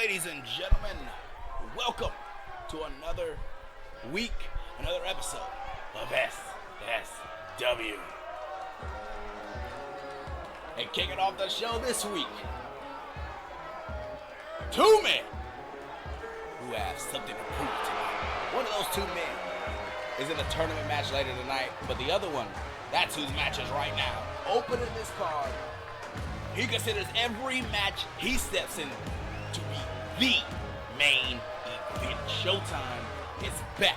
Ladies and gentlemen, welcome to another week, another episode of SSW. And kicking off the show this week, two men who have something to prove tonight. One of those two men is in a tournament match later tonight, but the other one, that's whose match is right now. Opening this card, he considers every match he steps in to be the main event. Showtime is back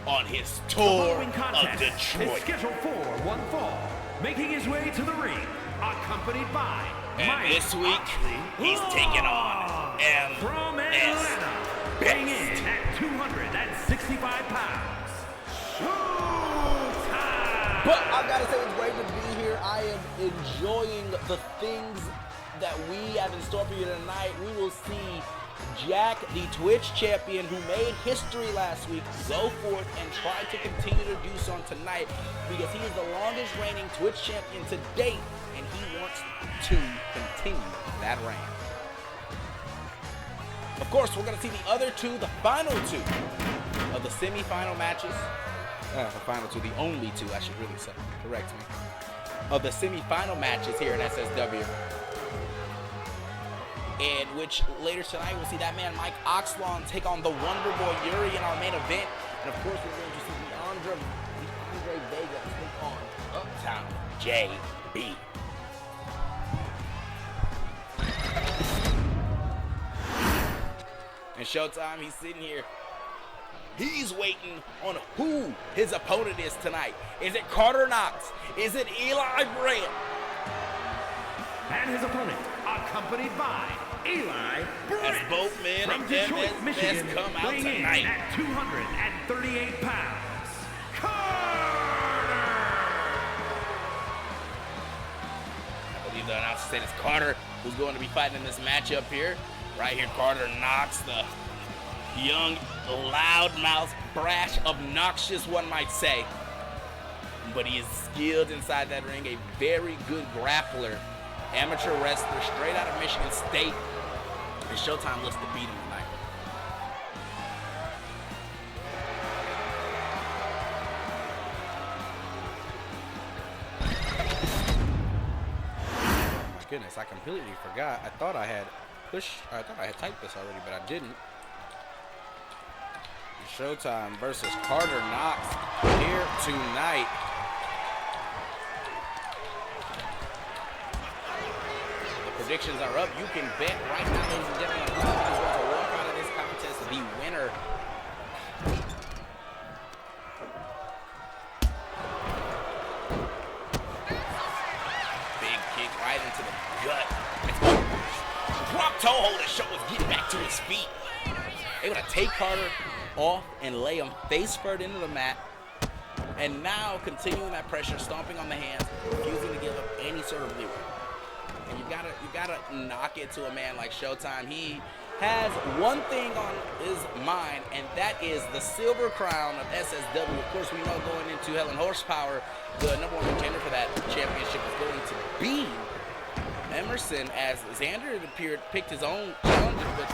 on his tour of Detroit. Is scheduled for one fall, making his way to the ring, accompanied by and this week, he's taking on from Atlanta, weighing in at 265 pounds. Showtime! But I gotta say, it's great to be here. I am enjoying the things that we have in store for you tonight. We will see Jack, the Twitch champion who made history last week, go forth and try to continue to do so tonight because he is the longest reigning Twitch champion to date and he wants to continue that reign. Of course, we're going to see the other two, the final two of the semi-final matches. The final two, the only two, I should really say, correct me, of the semi-final matches here in SSW. In which later tonight we'll see that man Mike Oxlon take on the Wonder Boy Yuri in our main event. And of course we're going to see the Andre Vega take on Uptown JB. And Showtime, he's sitting here. He's waiting on who his opponent is tonight. Is it Carter Knox? Is it Eli Brandt? And his opponent, accompanied by Eli Brandt. As both men from of Detroit, Michigan, come out weighing in tonight at 238 pounds. Carter! I believe the announcer said it's Carter who's going to be fighting in this matchup here. Right here, Carter Knox, the young, loudmouth, brash, obnoxious, one might say. But he is skilled inside that ring, a very good grappler. Amateur wrestler straight out of Michigan State. And Showtime looks to beat him tonight. Oh my goodness, I completely forgot. I thought I had typed this already, but I didn't. Showtime versus Carter Knox here tonight. Predictions are up. You can bet right now, ladies and gentlemen, who is going to walk out of this contest the winner. Big kick right into the gut. Drop toe hold as Show is getting back to his feet. Able to take Carter off and lay him face first into the mat. And now continuing that pressure, stomping on the hands, refusing to give up any sort of leeway. And you gotta knock it to a man like Showtime. He has one thing on his mind, and that is the silver crown of SSW. Of course, we know going into Hell and Horsepower, the number one contender for that championship is going to be Emerson, as Xander, it appeared, picked his own challenger. But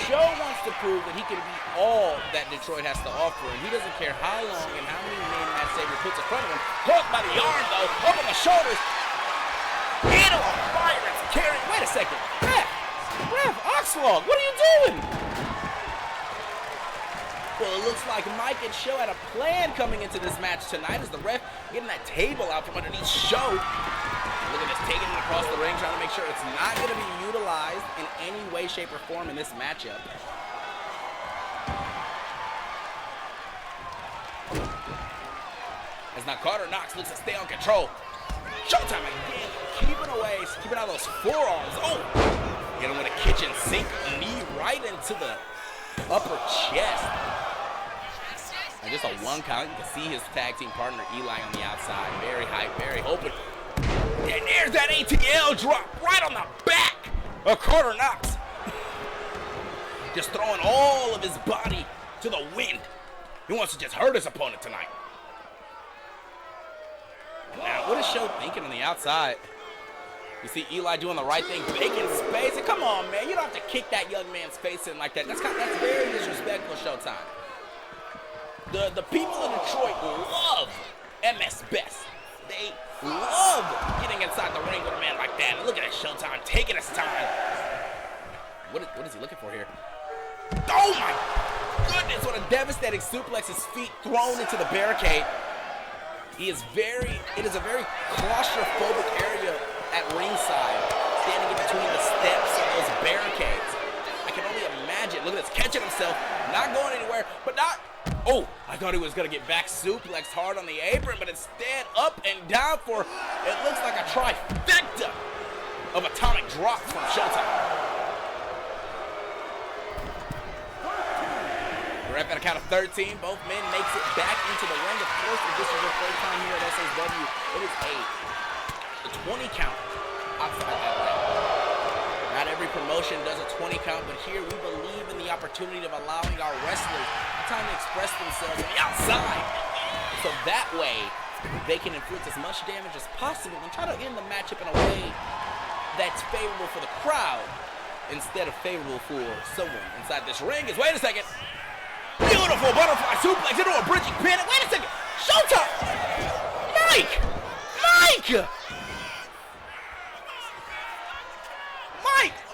Show wants to prove that he can be all that Detroit has to offer, and he doesn't care how long and how many men Matt Saber puts in front of him. Hooked by the arm, though, up on the shoulders. Into a fire that's carrying. Wait a second. Ref, Oxlog, what are you doing? Well, it looks like Mike and Show had a plan coming into this match tonight as the ref getting that table out from underneath Show. Look at this, taking it across the ring, trying to make sure it's not going to be utilized in any way, shape, or form in this matchup. As now Carter Knox looks to stay on control. Showtime again, keeping out those forearms. Oh, hit him with a kitchen sink knee right into the upper chest. And just a one count. You can see his tag team partner Eli on the outside. Very hype, very open. And there's that ATL drop right on the back of Carter Knox. Just throwing all of his body to the wind. He wants to just hurt his opponent tonight. Now, what is Show thinking on the outside? You see Eli doing the right thing, making space. And come on, man. You don't have to kick that young man's face in like that. That's very disrespectful, Showtime. The people in Detroit love MS Best. They love getting inside the ring with a man like that. Look at that Showtime taking his time. What is he looking for here? Oh my goodness, what a devastating suplex, his feet thrown into the barricade. It is a very claustrophobic area at ringside, standing in between the steps of those barricades. I can only imagine. Look at this, catching himself, not going anywhere, but not. Oh, I thought he was gonna get back suplexed hard on the apron, but instead up and down for, it looks like a trifecta of atomic drops from Showtime. Ref at a count of 13, both men makes it back into the ring. Of course, if this is your first time here at SSW, it is a 20 count outside that ring. Not every promotion does a 20 count, but here we believe in the opportunity of allowing our wrestlers time to express themselves on the outside. So that way, they can inflict as much damage as possible and try to end the matchup in a way that's favorable for the crowd instead of favorable for someone inside this ring. Wait a second. Beautiful butterfly suplex into a bridging pin. Wait a second. Showtime.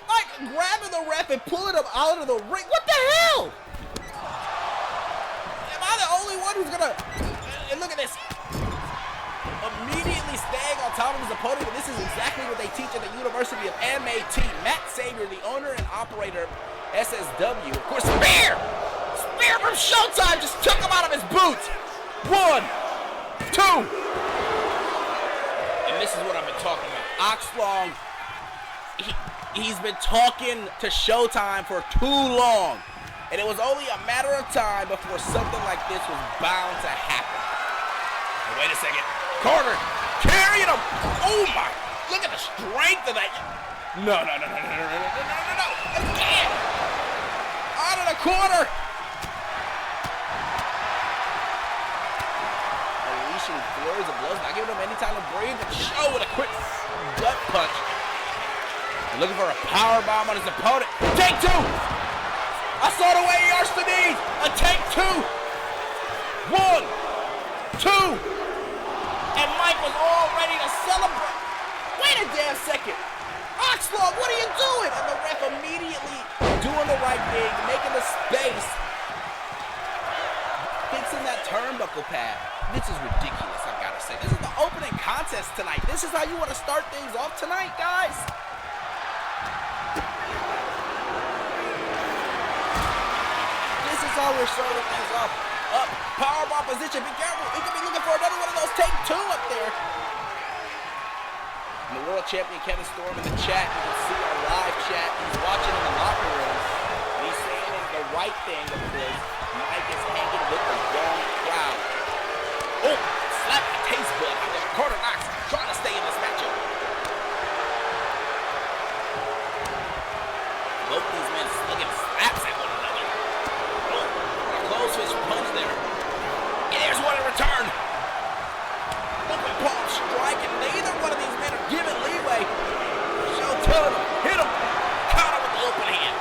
Mike grabbing the ref and pulling him out of the ring. What the hell? Am I the only one who's gonna... And look at this. Immediately staying on top of his opponent. And this is exactly what they teach at the University of MAT. Matt Savior, the owner and operator of SSW. Of course, spear from Showtime just took him out of his boots. 1, 2. And this is what I've been talking about. Oxlong, he's been talking to Showtime for too long. And it was only a matter of time before something like this was bound to happen. And wait a second. Carter carrying him. Oh my. Look at the strength of that. No. Again. Out of the corner. Flurries of blows, not giving him any time to breathe, and Show with a quick gut punch. And looking for a power bomb on his opponent. Take 2. I saw the way he arched the knees. A take 2. 1, 2. And Mike was all ready to celebrate. Wait a damn second. Oxlong, what are you doing? And the ref immediately doing the right thing, making the space, fixing that turnbuckle pad. This is ridiculous, I've got to say. This is the opening contest tonight. This is how you want to start things off tonight, guys? This is how we're starting things off. Up, powerbomb position. Be careful. We could be looking for another one of those. Take 2 up there. And the world champion, Kevin Storm, in the chat. You can see our live chat. He's watching in the locker room. And he's saying the right thing because Mike is hanging with the wrong crowd. Oh, slap the taste bud out there. Carter Knox trying to stay in this matchup. Both these men slugging slaps at one another. Oh, a close fist punch there. And there's one in return. Open palm strike, and neither one of these men are giving leeway. Showtime, hit him. Counter with the open hand.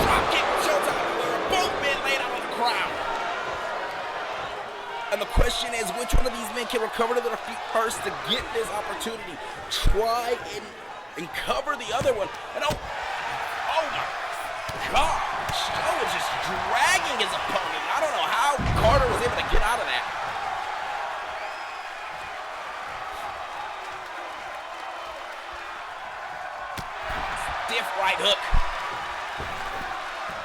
Drop kick from Showtime. Both men laid out on the ground. And the question is, which one of these men can recover to their feet first to get this opportunity? Try and cover the other one. And oh my God, Show is just dragging his opponent. I don't know how Carter was able to get out of that. Stiff right hook.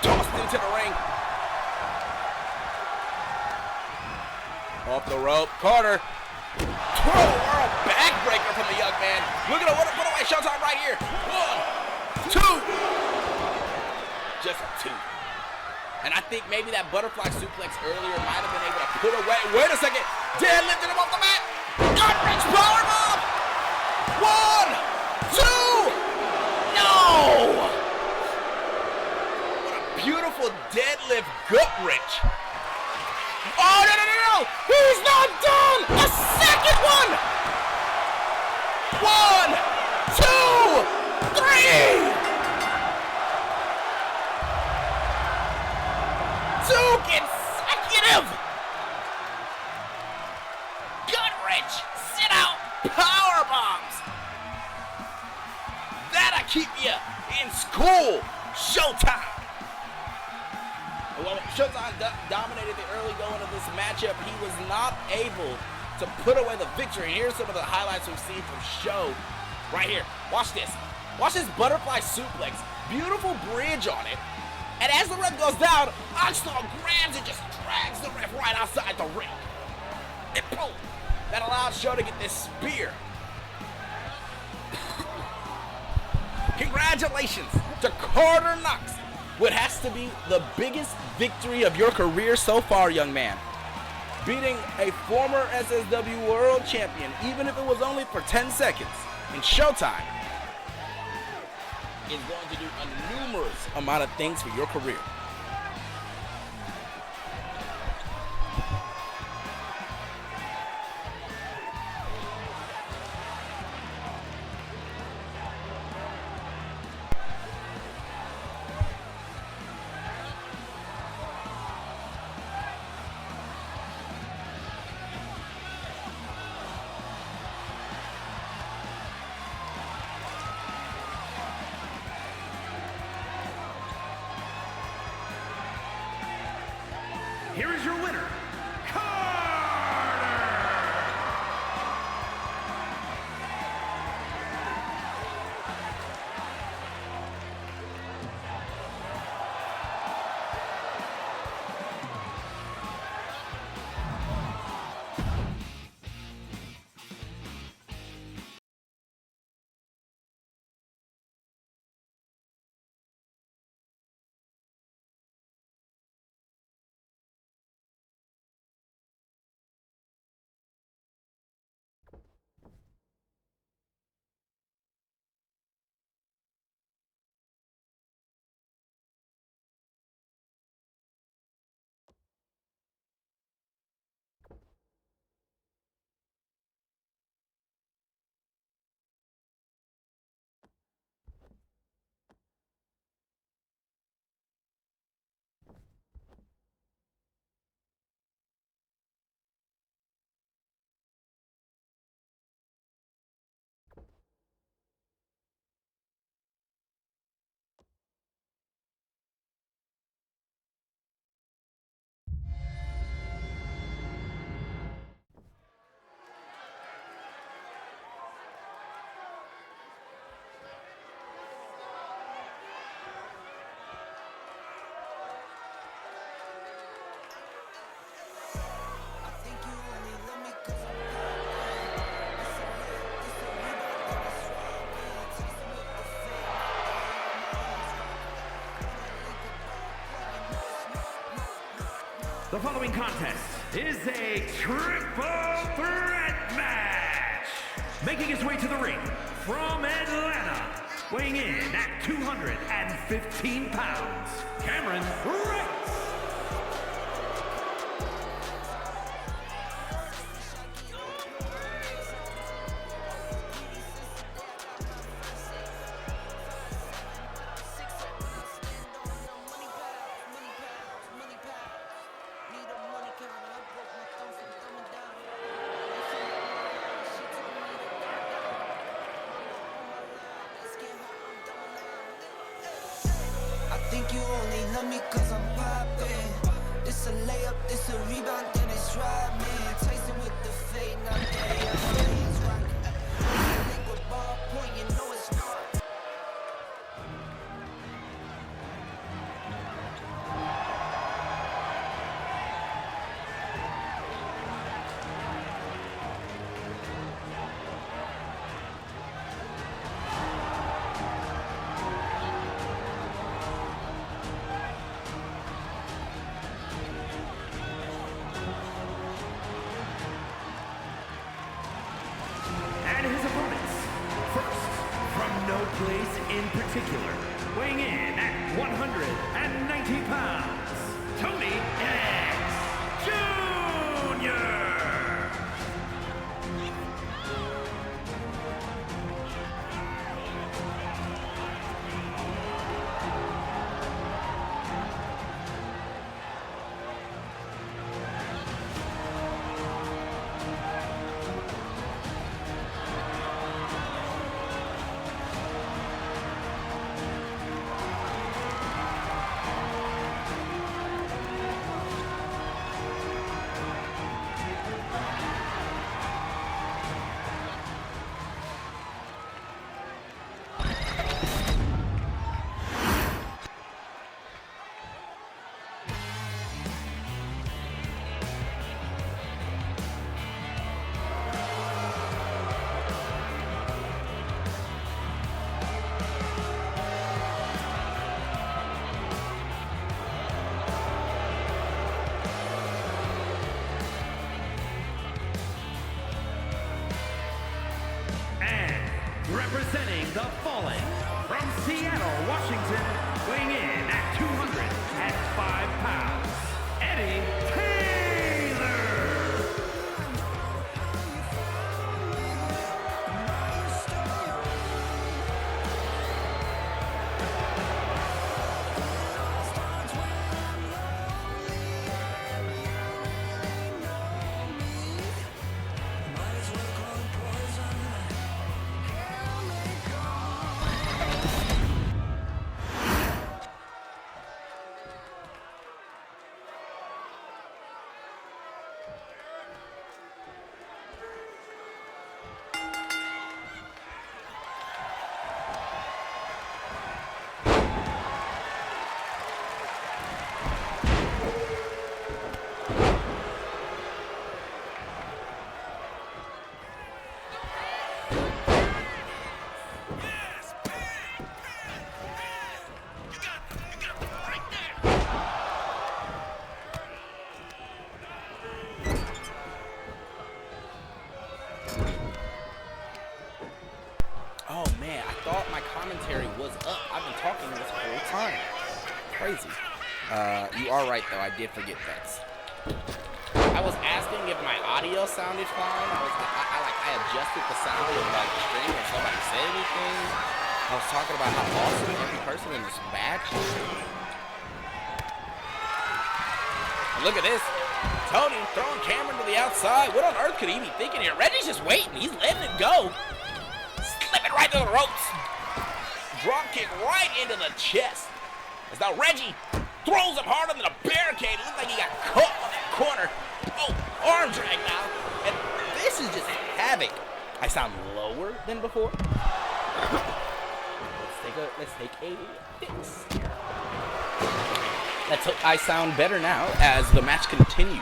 Tossed into the ring. Off the rope, Carter. Twirl world backbreaker from the young man. Look at him, put away Showtime right here. 1, 2. Just 2. And I think maybe that butterfly suplex earlier might have been able to put away. Wait a second. Deadlifted him off the mat. Gut-wrench powerbomb. 1, 2. No. What a beautiful deadlift gut-wrench. Oh, no. He's not done. A second one. 1, 2, 3! Two consecutive gut-wrench sit-out power bombs. That'll keep you in school. Showtime. Well, Showtime dominated the early going of this matchup. He was not able to put away the victory. And here's some of the highlights we've seen from Show right here. Watch this. Watch this butterfly suplex. Beautiful bridge on it. And as the ref goes down, Oxnard grabs and just drags the ref right outside the ring. And boom! That allows Show to get this spear. Congratulations to Carter Knox. What has to be the biggest victory of your career so far, young man. Beating a former SSW World Champion, even if it was only for 10 seconds, in Showtime, is going to do a numerous amount of things for your career. Here is your winner, Carter! The following contest is a triple threat match. Making his way to the ring from Atlanta, weighing in at 215 pounds, Cameron Wright. Think you only love me cause I'm poppin'. This a layup, this a rebound, then it's right, man. Tyson with the fade, now they are fades rockin'. Liquid ball point, you know it's not. Place in particular, weighing in at 190 pounds, Tony X Jr. Washington, weighing in at 205 pounds, Eddie Taylor. Oh man, I thought my commentary was up. I've been talking this whole time. Crazy. You are right though, I did forget that. I was asking if my audio sounded fine. I adjusted the sound of like the stream and somebody said anything. I was talking about how awesome every person in this match is. And look at this. Tony throwing Cameron to the outside. What on earth could he be thinking here? Reggie's just waiting. He's letting it go. Slipping right through the ropes. Drop kick right into the chest. As now Reggie throws him harder than a barricade. It looked like he got caught on that corner. Oh, arm drag now. And this is just havoc. I sound lower than before. Let's take a fix. Let's hope I sound better now as the match continues.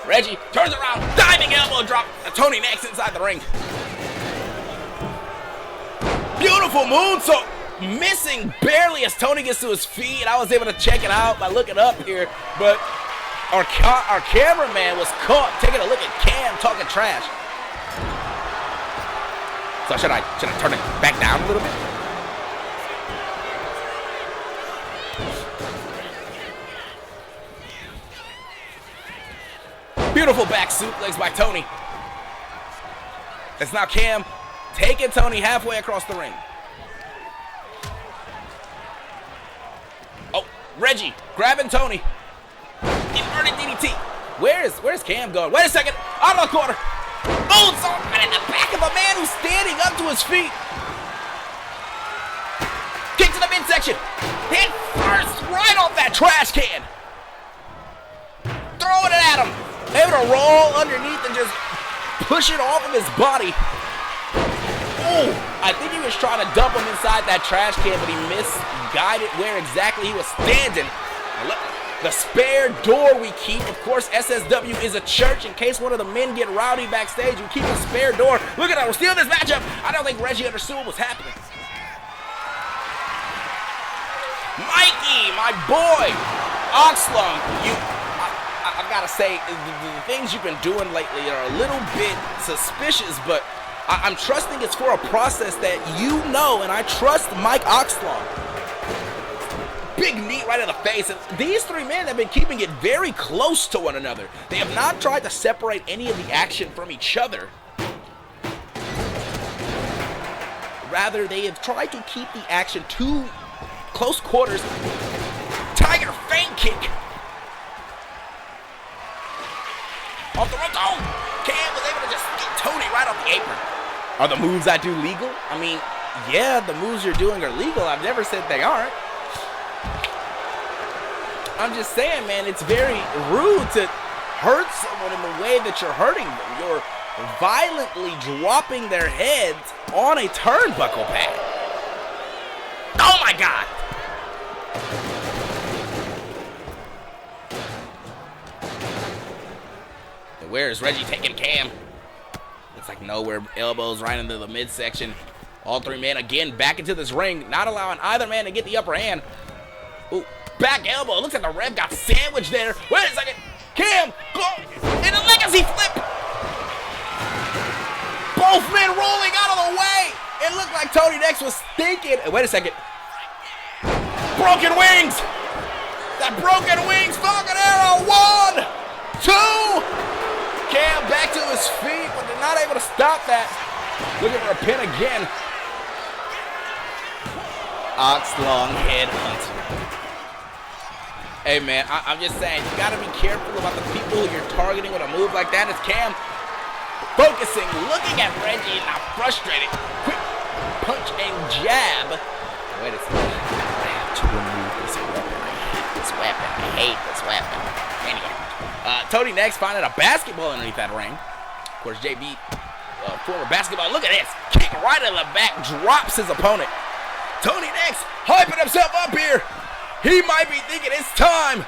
Reggie turns around, diving elbow drop. Tony next inside the ring. Beautiful moonsault, missing barely as Tony gets to his feet. I was able to check it out by looking up here, but our cameraman was caught taking a look at Cam talking trash. So should I turn it back down a little bit? Beautiful back suplex by Tony. It's now Cam taking Tony halfway across the ring. Oh, Reggie grabbing Tony. Inverted DDT. Where's Cam going? Wait a second. Out of the corner. Moonsault right in the back of a man who's standing up to his feet. Kick to the midsection. Hit first right off that trash can. Throwing it at him. Able to roll underneath and just push it off of his body. Oh, I think he was trying to dump him inside that trash can, but he misguided where exactly he was standing. The spare door we keep. Of course, SSW is a church. In case one of the men get rowdy backstage, we keep a spare door. Look at that, we're stealing this matchup. I don't think Reggie understood what was happening. Mikey, my boy, Oxlum, I've got to say, the things you've been doing lately are a little bit suspicious, but I'm trusting it's for a process that you know, and I trust Mike Oxlum. Big knee right in the face. And these three men have been keeping it very close to one another. They have not tried to separate any of the action from each other. Rather, they have tried to keep the action to close quarters. Tiger feint kick. Off the rope. Oh! Cam was able to just get Tony right off the apron. Are the moves I do legal? I mean, yeah, the moves you're doing are legal. I've never said they aren't. I'm just saying, man, it's very rude to hurt someone in the way that you're hurting them. You're violently dropping their heads on a turnbuckle pad. Oh my God! And where is Reggie taking Cam? Looks like nowhere. Elbows right into the midsection. All three men again back into this ring, not allowing either man to get the upper hand. Ooh. Back elbow. Looks like the ref got sandwiched there. Wait a second. Cam, go in a legacy flip. Both men rolling out of the way. It looked like Tony Nex was thinking. Wait a second. Broken wings. That broken wings. Falcon Arrow. 1, 2. Cam back to his feet, but they're not able to stop that. Looking for a pin again. Ox long head hunt. Hey man, I'm just saying, you gotta be careful about the people you're targeting with a move like that. It's Cam focusing, looking at Reggie, now frustrated. Quick punch and jab. Wait a second. I have to remove this weapon. I hate this weapon. I hate this weapon. Anyway, Tony Nex finding a basketball underneath that ring. Of course, JB, former basketball. Look at this. Kick right in the back, drops his opponent. Tony Nex hyping himself up here. He might be thinking it's time.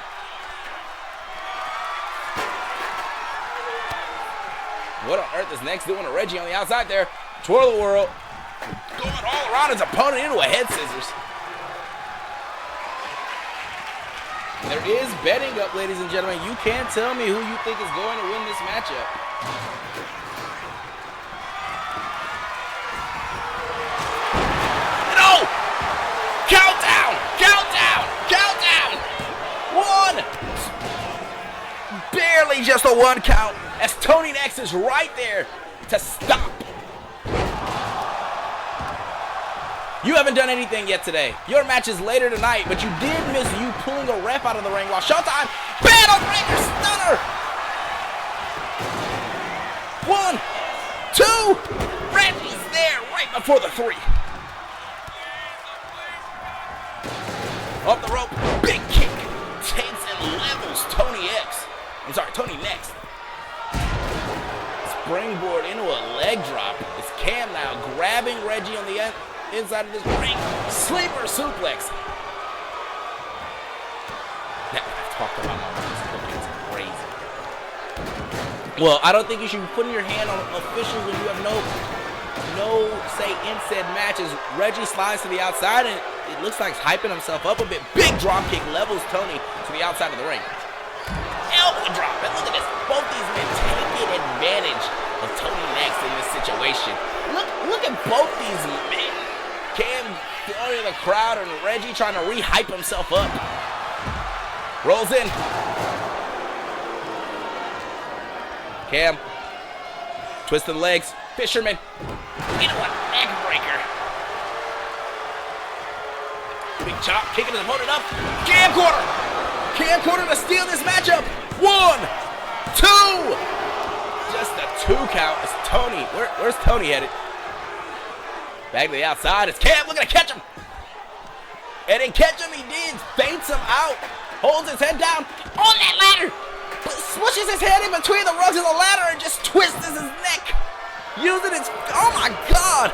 What on earth is Nex doing to Reggie on the outside there? Twirl the world. Going all around his opponent into a head scissors. There is betting up, ladies and gentlemen. You can't tell me who you think is going to win this matchup. No! Countdown! Countdown! Countdown! 1! Barely just a 1 count as Tony Nex is right there to stop. You haven't done anything yet today. Your match is later tonight, but you did miss you pulling a ref out of the ring while Showtime. Battle Breaker Stunner! 1, 2, Reggie's there right before the 3. Off the rope, big kick, takes and levels Tony Nex. Springboard into a leg drop. It's Cam now grabbing Reggie on the inside of this ring. Sleeper suplex. That I've talked about already. It's crazy. Well, I don't think you should be putting your hand on officials when you have no say in said matches. Reggie slides to the outside and it looks like he's hyping himself up a bit. Big drop kick levels Tony to the outside of the ring. Elbow drop. And look at this. Both these men taking advantage of Tony Nex in this situation. Look at both these men. Cam throwing the crowd and Reggie trying to re-hype himself up. Rolls in. Cam. Twisting the legs. Fisherman. Into a neck breaker. Big chop. Kicking his opponent up. Cam quarter. Cam quarter to steal this matchup. 1, 2. Just a 2 count. It's Tony. Where's Tony headed? Back to the outside. It's Cam looking to catch him. And then catch him he did. Faints him out. Holds his head down on that ladder. Smushes his head in between the rungs of the ladder and just twists his neck. Using his... Oh my God.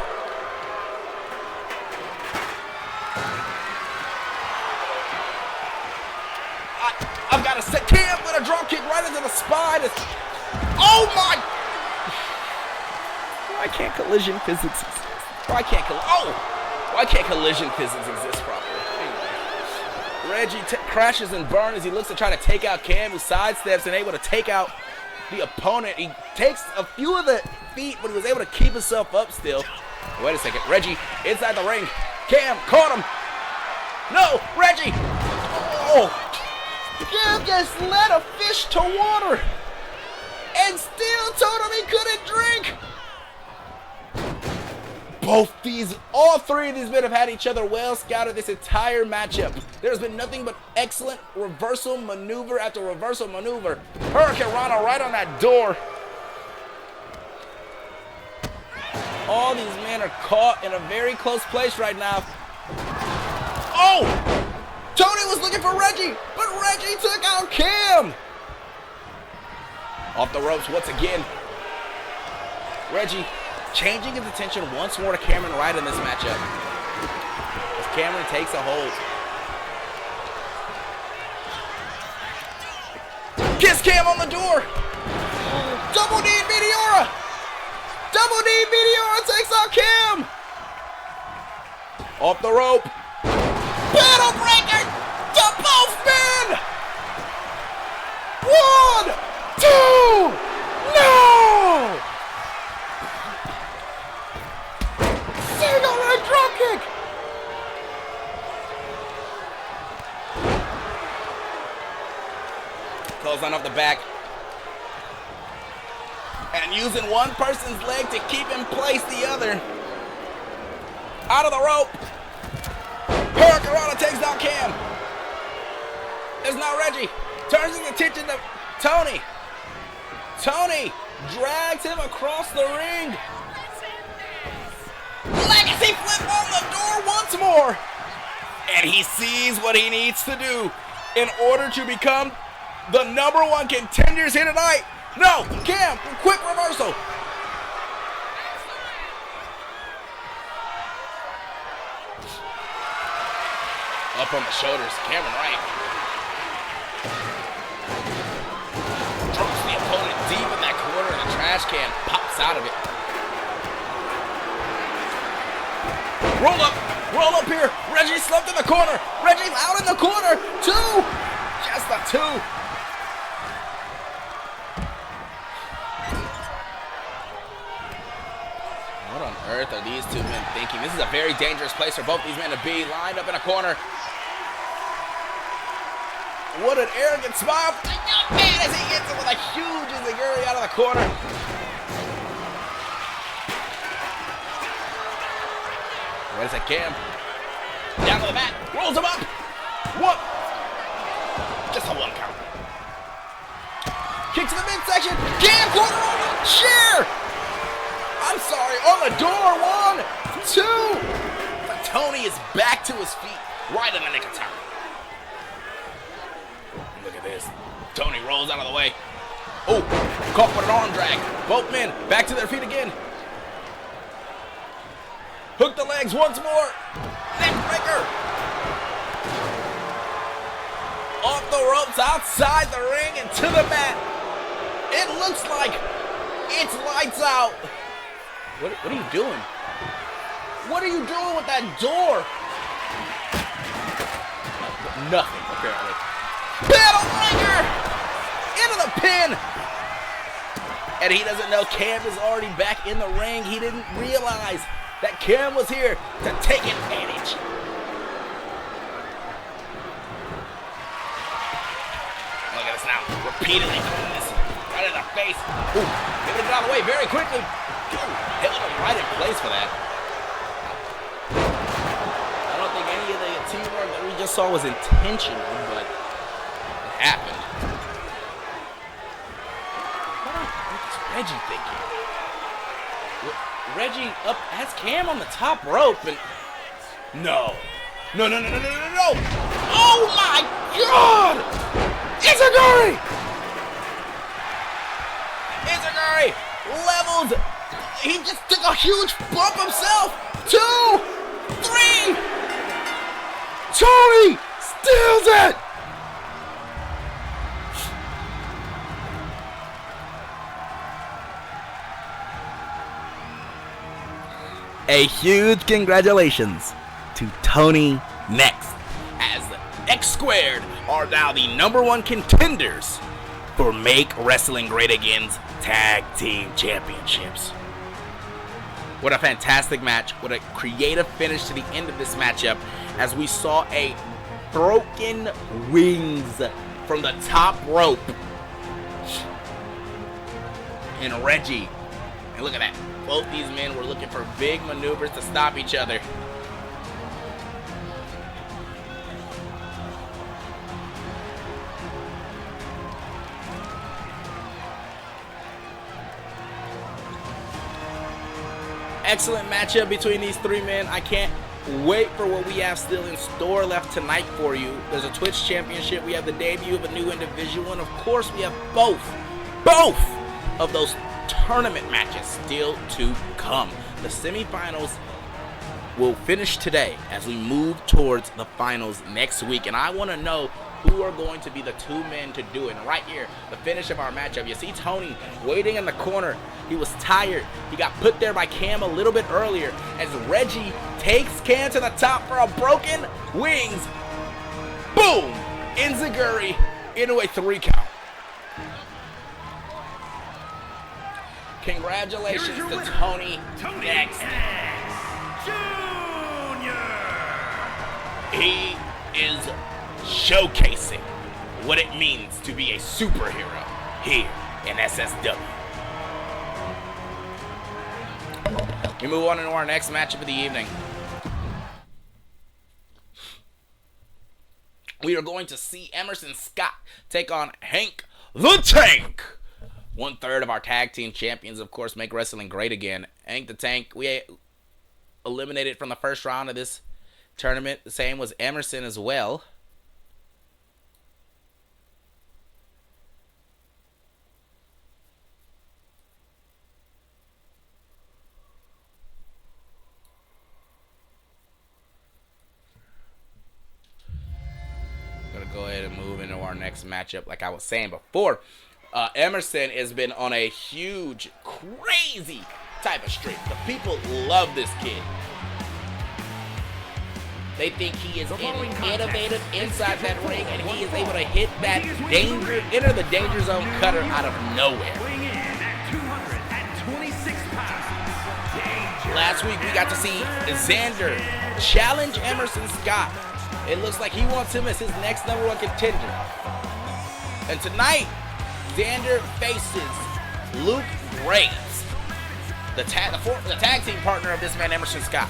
I've got to set Cam with a drop kick right into the spine. Oh my... Why can't collision physics exist? Why can't collision physics exist properly? Anyway. Reggie crashes and burns as he looks to try to take out Cam, who sidesteps and able to take out the opponent. He takes a few of the feet, but he was able to keep himself up still. Wait a second. Reggie inside the ring. Cam caught him. No, Reggie. Oh. Cam just led a fish to water and still told him he couldn't drink. All three of these men have had each other well scouted this entire matchup. There's been nothing but excellent reversal maneuver after reversal maneuver. Hurricane Rana right on that door. All these men are caught in a very close place right now. Oh! Tony was looking for Reggie, but Reggie took out Cam. Off the ropes once again. Reggie changing his attention once more to Cameron Wright in this matchup. As Cameron takes a hold. Kiss Cam on the door. Double D Meteora. Double D Meteora takes out Cam. Off the rope. Battle breaker to both men. 1, 2. No. kick. Clothesline off the back. And using one person's leg to keep in place the other. Out of the rope. Hurricanrana takes down Cam. There's now Reggie. Turns his attention to Tony. Tony drags him across the ring. Legacy flip on the door once more. And he sees what he needs to do in order to become the #1 contenders here tonight. No, Cam, quick reversal. Up on the shoulders, Cameron Wright. Drops the opponent deep in that corner and the trash can pops out of it. Roll up here. Reggie slumped in the corner. Reggie's out in the corner. 2, just a 2. What on earth are these two men thinking? This is a very dangerous place for both these men to be. Lined up in a corner. What an arrogant smile from the young man as he hits him with a huge enziguri out of the corner. What is that, Cam? Down to the mat. Rolls him up. 1. Just a 1 count. Kick to the midsection. Cam corner over. Chair. I'm sorry, on the door. 1, 2. But Tony is back to his feet, right in the nick of time. Look at this. Tony rolls out of the way. Oh, caught with an arm drag. Both men back to their feet again. Hook the legs once more. Neck breaker. Off the ropes, outside the ring, and to the mat. It looks like it's lights out. What are you doing? What are you doing with that door? Nothing, apparently. Battle breaker! Into the pin! And he doesn't know Cam is already back in the ring. He didn't realize that Cam was here to take advantage. Look at us now, repeatedly doing this. Right in the face. Ooh, giving it out of the way very quickly. Held him right in place for that. I don't think any of the teamwork that we just saw was intentional, but it happened. What's Reggie thinking? Reggie up has Cam on the top rope and no. Oh my God! Enziguri! Enziguri levels. He just took a huge bump himself. 2, 3. Tony steals it. A huge congratulations to Tony Next, as X Squared are now the #1 contenders for Make Wrestling Great Again's Tag Team Championships. What a fantastic match. What a creative finish to the end of this matchup, as we saw a broken wings from the top rope. And Reggie, and look at that. Both these men were looking for big maneuvers to stop each other. Excellent matchup between these 3 men. I can't wait for what we have still in store left tonight for you. There's a Twitch Championship. We have the debut of a new individual. And of course, we have both of those tournament matches still to come. The semifinals will finish today as we move towards the finals next week. And I want to know who are going to be the 2 men to do it. And right here, the finish of our matchup. You see Tony waiting in the corner. He was tired. He got put there by Cam a little bit earlier as Reggie takes Cam to the top for a broken wings. Boom! Enziguri into a 3 count. Congratulations to Tony Next. Jr. He is showcasing what it means to be a superhero here in SSW. We move on into our next matchup of the evening. We are going to see Emerson Scott take on Hank the Tank. 1/3 of our tag team champions, of course, make wrestling great again. Hank the Tank, we eliminated from the first round of this tournament. The same was Emerson as well. Go ahead and move into our next matchup. Like I was saying before, Emerson has been on a huge, crazy type of streak. The people love this kid. They think he is innovative inside that ring, and he is able to hit that enter the danger zone cutter out of nowhere. Last week we got to see Xander challenge Emerson Scott. It looks like he wants him as his next #1 contender. And tonight, Xander faces Luke Graves, the tag team partner of this man, Emerson Scott.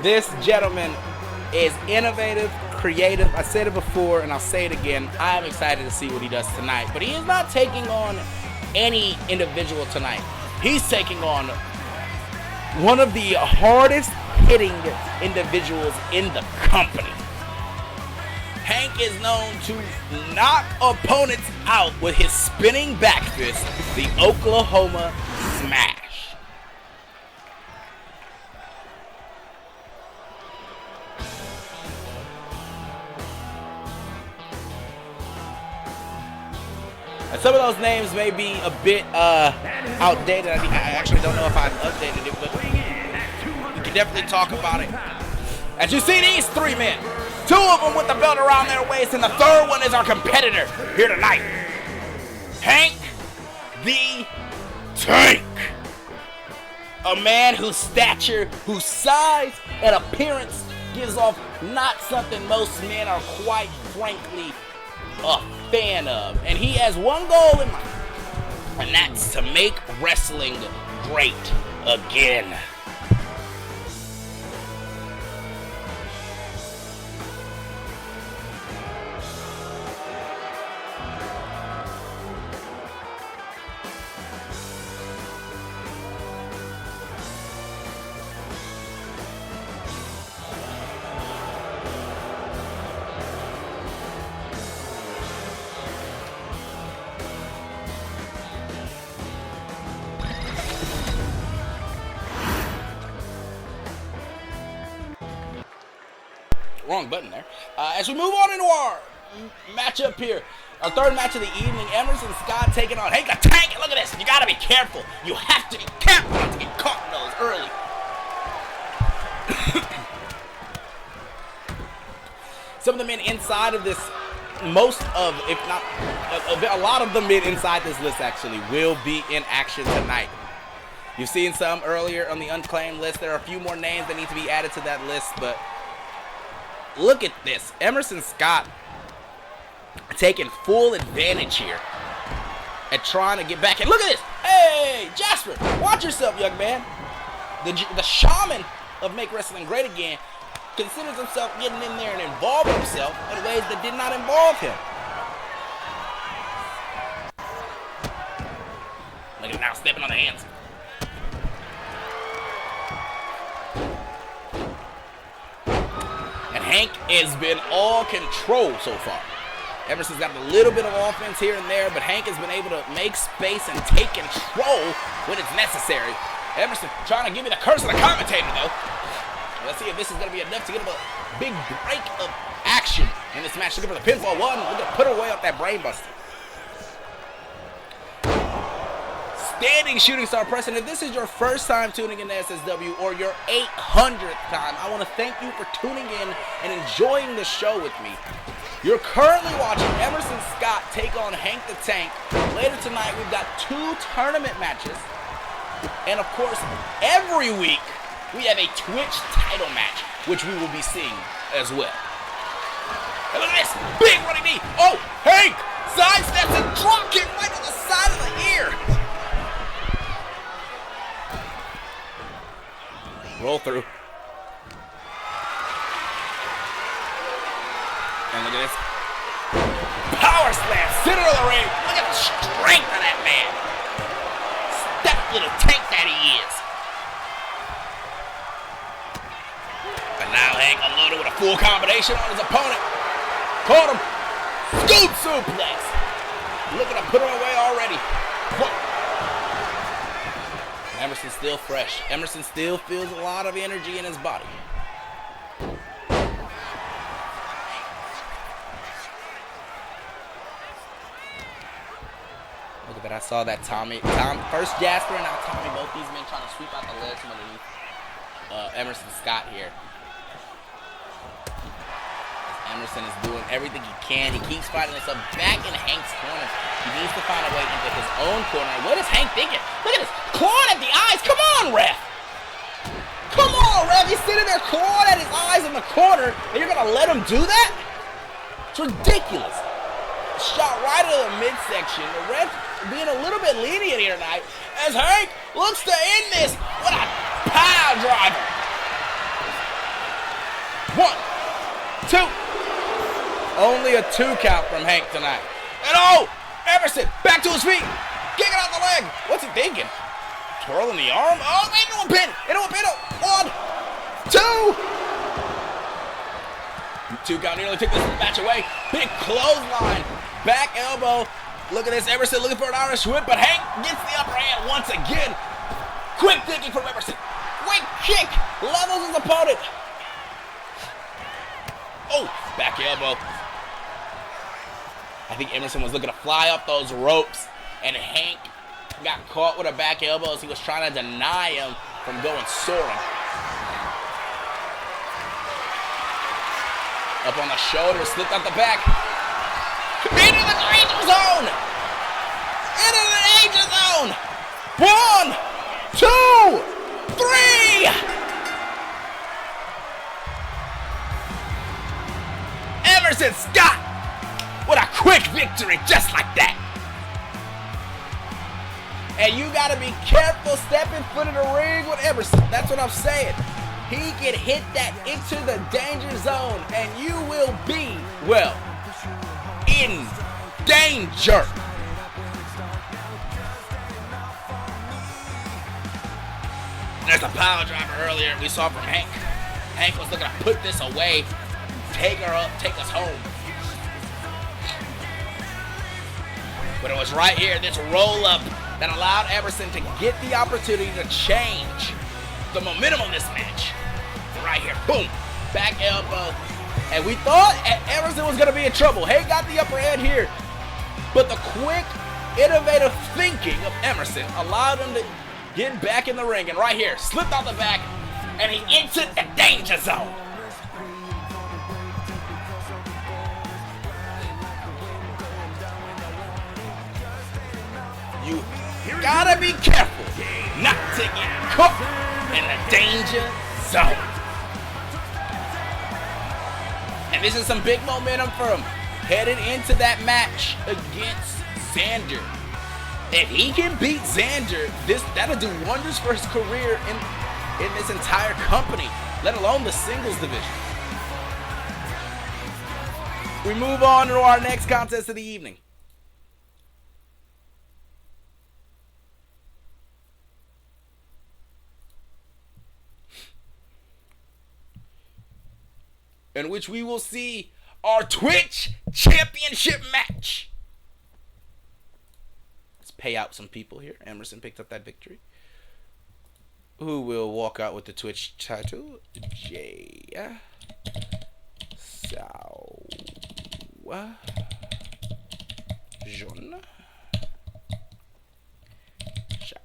This gentleman is innovative, creative. I said it before and I'll say it again. I am excited to see what he does tonight. But he is not taking on any individual tonight. He's taking on one of the hardest hitting individuals in the company. Hank is known to knock opponents out with his spinning back fist, the Oklahoma Smash. Some of those names may be a bit outdated. I actually don't know if I've updated it, but we can definitely talk about it. As you see these three men, two of them with the belt around their waist, and the third one is our competitor here tonight, Hank the Tank. A man whose stature, whose size and appearance gives off not something most men are quite frankly a fan of. And he has one goal in mind, and that's to make wrestling great again. Wrong button there. As we move on into our matchup here, our third match of the evening, Emerson Scott taking on Hank the Tank. Look at this. You got to be careful. You have to be careful not to get caught in those early. Some of the men inside of this, most of, if not, a lot of the men inside this list actually will be in action tonight. You've seen some earlier on the unclaimed list. There are a few more names that need to be added to that list, but look at this. Emerson Scott taking full advantage here at trying to get back in. Look at this. Hey, Jasper, watch yourself, young man. The shaman of Make Wrestling Great Again considers himself getting in there and involving himself in ways that did not involve him. Look at him now stepping on the hands. Hank has been all control so far. Emerson's got a little bit of offense here and there, but Hank has been able to make space and take control when it's necessary. Emerson trying to give me the curse of the commentator, though. Let's see if this is going to be enough to get him a big break of action. action in this match. Looking for the pinfall one. Look at put away up that brainbuster. Standing shooting star press. And if this is your first time tuning in to SSW or your 800th time, I want to thank you for tuning in and enjoying the show with me. You're currently watching Emerson Scott take on Hank the Tank. Later tonight, we've got 2 tournament matches. And of course, every week, we have a Twitch title match, which we will be seeing as well. And look at this, big running knee. Oh, Hank sidesteps and drop kick right to the side of the ear. Roll through. And look at this. Power slam, center of the ring. Look at the strength of that man. Step little tank that he is. But now Hank unloaded with a full combination on his opponent. Caught him. Scoop suplex. Looking to put him away already. Emerson's still fresh. Emerson still feels a lot of energy in his body. Look at that. I saw that first Jasper and now Tommy, both these men trying to sweep out the legs from underneath Emerson Scott here. Emerson is doing everything he can. He keeps fighting himself back in Hank's corner. He needs to find a way into his own corner. What is Hank thinking? Look at this. Clawing at the eyes. Come on, ref. Come on, ref. He's sitting there clawing at his eyes in the corner, and you're going to let him do that? It's ridiculous. Shot right into the midsection. The ref being a little bit lenient here tonight as Hank looks to end this. What a pile driver. 1, 2. Only a 2 count from Hank tonight. And oh, Emerson back to his feet. Kicking out the leg. What's he thinking? Twirling the arm. Oh, into a pin. Into a pin. 1, 2. 2 count nearly took this match away. Big clothesline. Back elbow. Look at this. Emerson looking for an Irish whip, but Hank gets the upper hand once again. Quick thinking from Emerson. Quick kick. Levels his opponent. Oh, back elbow. I think Emerson was looking to fly up those ropes, and Hank got caught with a back elbow as he was trying to deny him from going soaring. Up on the shoulder, slipped out the back. Into the danger zone! Into the danger zone! 1, 2, 3! Emerson Scott with a quick victory just like that. And you got to be careful stepping foot in the ring with Emerson. That's what I'm saying. He can hit that into the danger zone and you will be, well, in danger. There's a power driver earlier we saw from Hank. Hank was looking to put this away, take her up, take us home. But it was right here, this roll-up, that allowed Emerson to get the opportunity to change the momentum of this match. Right here, boom, back elbow. And we thought Emerson was going to be in trouble. Hank got the upper hand here. But the quick, innovative thinking of Emerson allowed him to get back in the ring. And right here, slipped out the back, and he entered the danger zone. You gotta be careful not to get caught in the danger zone. And this is some big momentum for him headed into that match against Xander. If he can beat Xander, that'll do wonders for his career in this entire company, let alone the singles division. We move on to our next contest of the evening. In which we will see our Twitch Championship match. Let's pay out some people here. Emerson picked up that victory. Who will walk out with the Twitch title? CAW. Jaune. Check.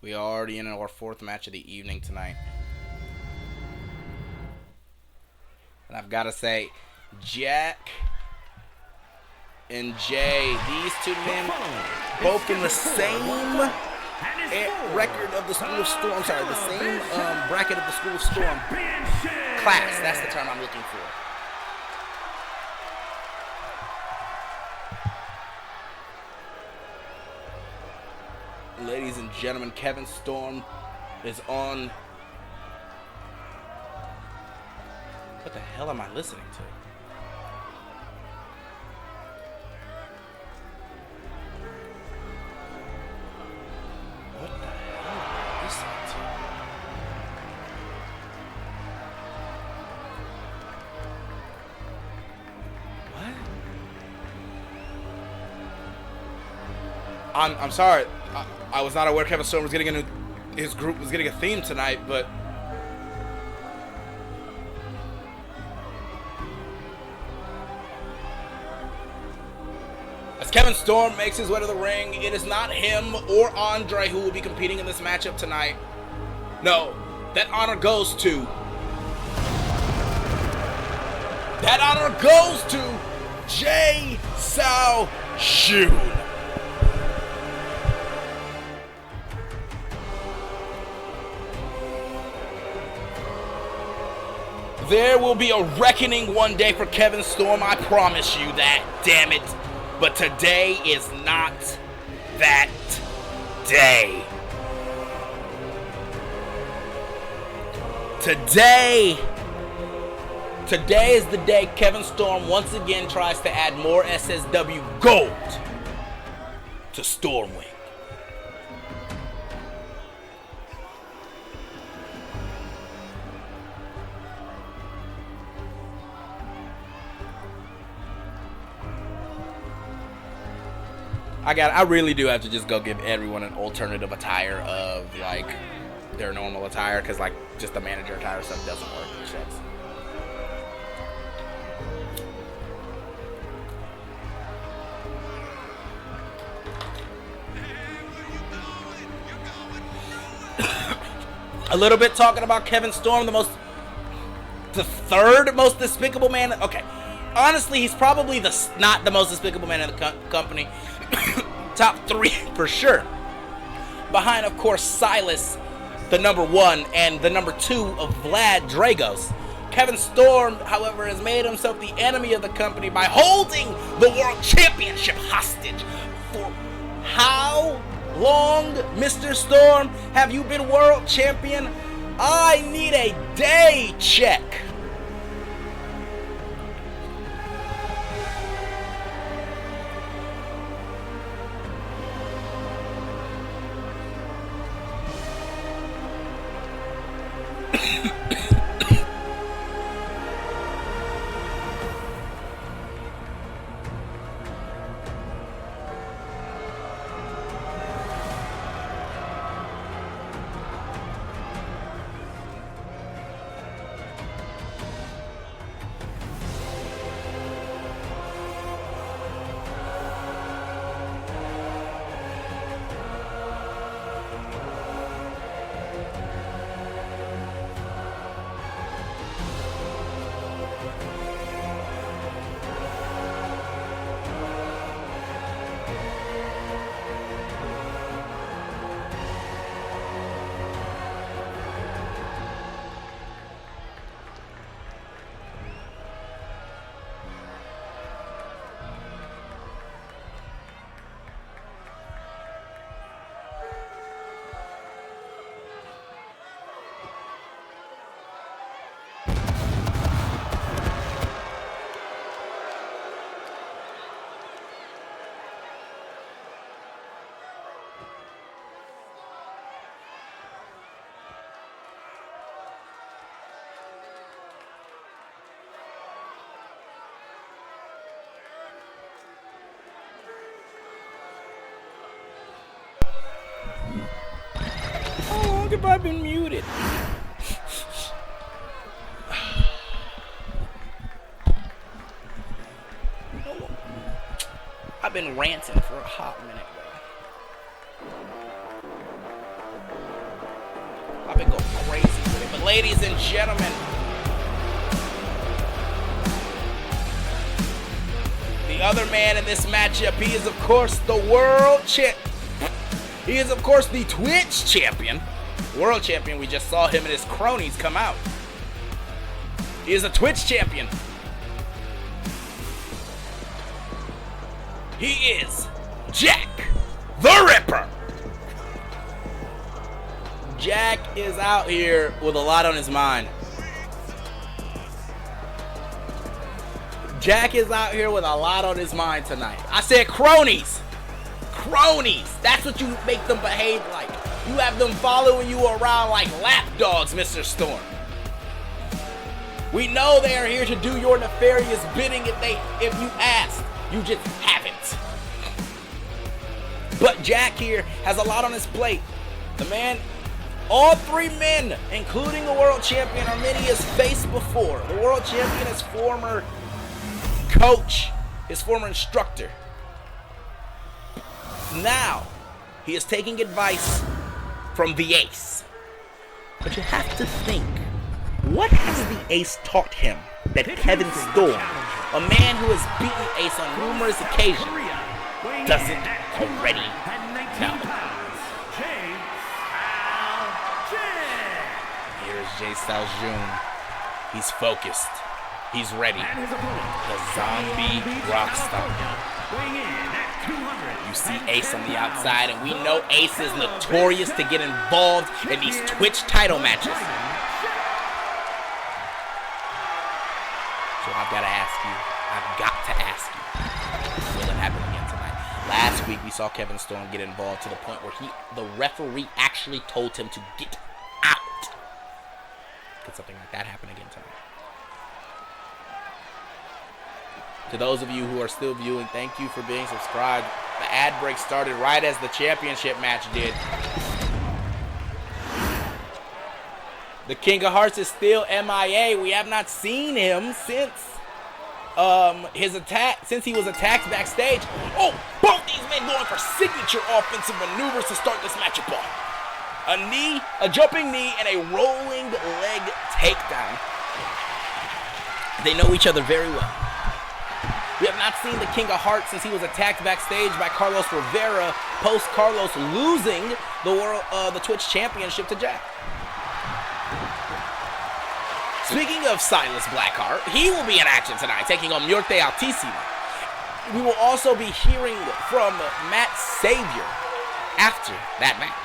We are already in our 4th match of the evening tonight. And I've got to say, Jack and Jay, these two men, both in the same record of the School of Storm. Sorry, the same bracket of the School of Storm class. That's the term I'm looking for. Ladies and gentlemen, Kevin Storm is on. What the hell am I listening to? What the hell am I listening to? What? I'm sorry. I was not aware Kevin Storm was getting his group was getting a theme tonight, but as Kevin Storm makes his way to the ring, it is not him or Andre who will be competing in this matchup tonight. No, that honor goes to Jay Sao Shun. There will be a reckoning one day for Kevin Storm, I promise you that, damn it. But today is not that day. Today is the day Kevin Storm once again tries to add more SSW gold to Stormwing. I really do have to just go give everyone an alternative attire of like their normal attire, because like just the manager attire stuff doesn't work. Checks. A little bit talking about Kevin Storm, the third most despicable man. Okay, honestly, he's probably not the most despicable man in the company. Top 3 for sure. Behind, of course, Silas, the number 1, and the number 2 of Vlad Dragos. Kevin Storm, however, has made himself the enemy of the company by holding the World Championship hostage. For how long, Mr. Storm, have you been World Champion? I need a day check. long have I been muted? I've been ranting for a hot minute, bro. I've been going crazy with it. But ladies and gentlemen, the other man in this matchup, he is of course the world champ. He is of course the Twitch champion. World champion, we just saw him and his cronies come out. He is a Twitch champion. He is Jack the Ripper. Jack is out here with a lot on his mind. Jack is out here with a lot on his mind tonight. I said cronies. Cronies. That's what you make them behave like. You have them following you around like lap dogs, Mr. Storm. We know they are here to do your nefarious bidding if you ask. You just haven't. But Jack here has a lot on his plate. The man, all three men, including the world champion, are men he has faced before. The world champion, his former coach, his former instructor. Now, he is taking advice from the ace. But you have to think, what has the ace taught him that Kevin Storm, a man who has beaten Ace on numerous occasions, doesn't already know? Here's Jay Saljun. He's focused. He's ready. The zombie rockstar. You see Ace on the outside, and we know Ace is notorious to get involved in these Twitch title matches. So I've got to ask you, will it happen again tonight? Last week we saw Kevin Storm get involved to the point where the referee actually told him to get out. Could something like that happen again tonight? To those of you who are still viewing, thank you for being subscribed. The ad break started right as the championship match did. The King of Hearts is still MIA. We have not seen him since since he was attacked backstage. Oh, both these men going for signature offensive maneuvers to start this matchup off. A knee, a jumping knee, and a rolling leg takedown. They know each other very well. We have not seen the King of Hearts since he was attacked backstage by Carlos Rivera, post Carlos losing the Twitch Championship to Jack. Speaking of Silas Blackheart, he will be in action tonight, taking on Muerte Altissimo. We will also be hearing from Matt Savior after that match.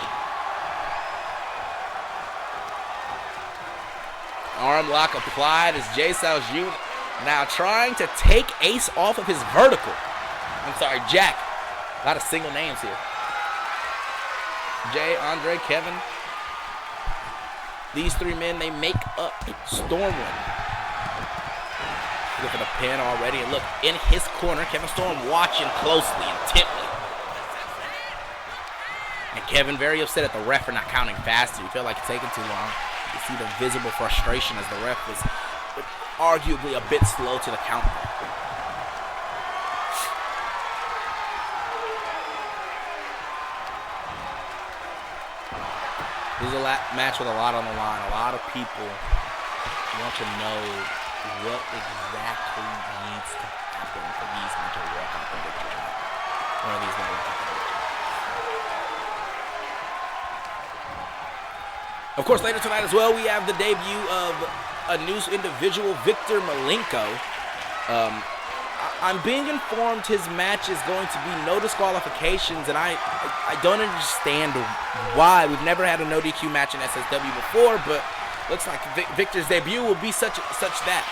Arm lock applied as Jay Saljun now trying to take Ace off of his vertical. I'm sorry, Jack. A lot of single names here. Jay, Andre, Kevin. These three men, they make up Stormwind. Look at the pin already. And look, in his corner, Kevin Storm watching closely, intently. And Kevin very upset at the ref for not counting faster. He felt like it's taking too long. You see the visible frustration as the ref was arguably a bit slow to the count. This is a match with a lot on the line. A lot of people want to know what exactly needs to happen for these men to walk out the victory. One of these men walk out the victory. Of course, later tonight as well, we have the debut of a new individual, Victor Malenko. I'm being informed his match is going to be no disqualifications, and I don't understand why. We've never had a no DQ match in SSW before, but looks like Victor's debut will be such that.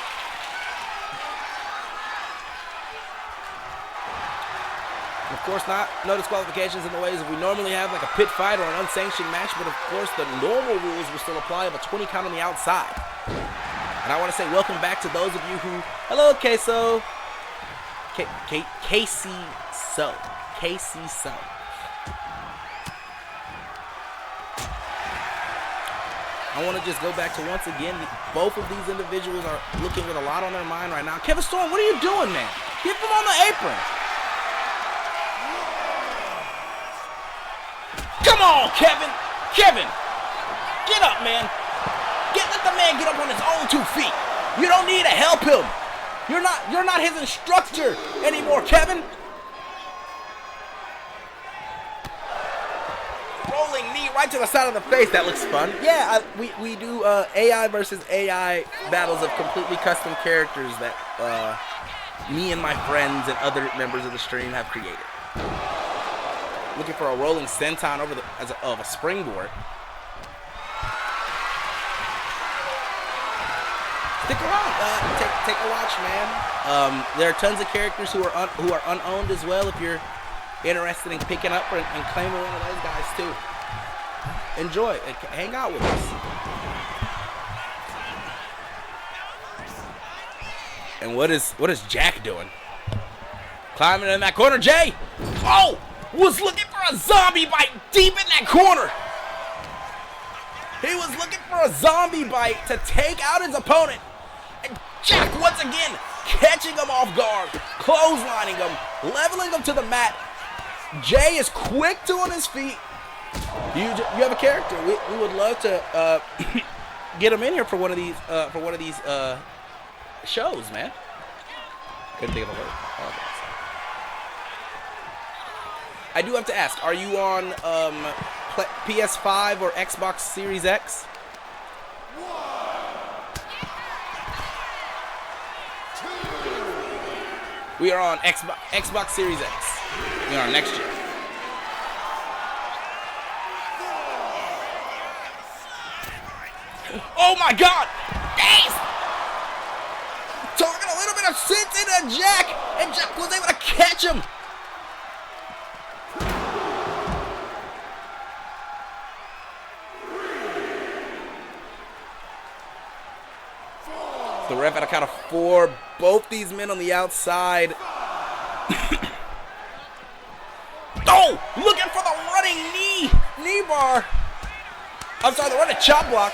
Of course, no disqualifications in the ways that we normally have, like a pit fight or an unsanctioned match, but of course the normal rules will still apply of a 20 count on the outside. And I want to say welcome back to those of you who, hello, Queso. Casey So. I want to just go back to once again, both of these individuals are looking with a lot on their mind right now. Kevin Storm, what are you doing, man? Keep him on the apron. Come on, Kevin. Kevin, get up, man. Let the man get up on his own 2 feet. You don't need to help him. You're not his instructor anymore, Kevin. Rolling knee right to the side of the face. That looks fun. Yeah, we do AI versus AI battles of completely custom characters that me and my friends and other members of the stream have created. Looking for a rolling senton over of a springboard. Stick around. Take a watch, man. There are tons of characters who are unowned as well. If you're interested in picking up and claiming one of those guys too, enjoy. Hang out with us. And what is Jack doing? Climbing in that corner, Jay. Oh, was looking for a zombie bite deep in that corner. He was looking for a zombie bite to take out his opponent. And Jack once again catching him off guard, clotheslining him, leveling him to the mat. Jay is quick to on his feet. You have a character. We would love to get him in here for one of these shows, man. Couldn't think of a word. I do have to ask, are you on PS5 or Xbox Series X? We are on Xbox Series X. We are on next year. Oh my God! Days! Talking a little bit of sense into Jack, and Jack was able to catch him. The ref at a count of 4. Both these men on the outside. Oh! Looking for the running knee bar. I'm sorry, the running chop block.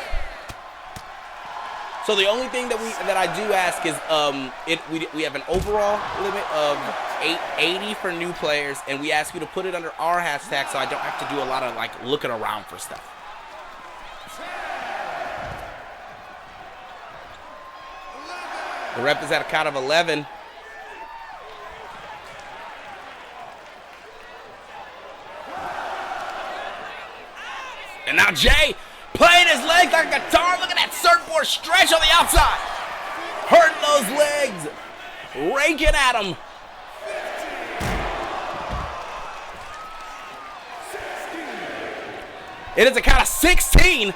So the only thing that I do ask is we have an overall limit of 880 for new players, and we ask you to put it under our hashtag so I don't have to do a lot of like looking around for stuff. The ref is at a count of 11. And now Jay playing his legs like a guitar. Look at that surfboard stretch on the outside. Hurting those legs. Raking at him. It is a count of 16.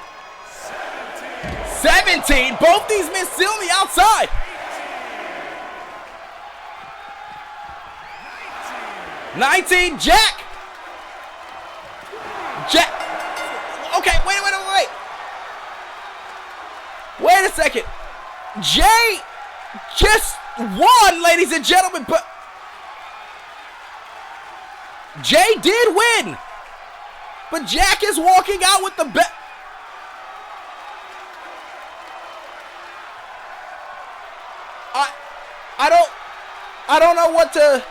17. Both these men still on the outside. 19, Jack. Okay, wait. Wait a second. Jay just won, ladies and gentlemen, but Jay did win. But Jack is walking out with the bet. I don't know what to.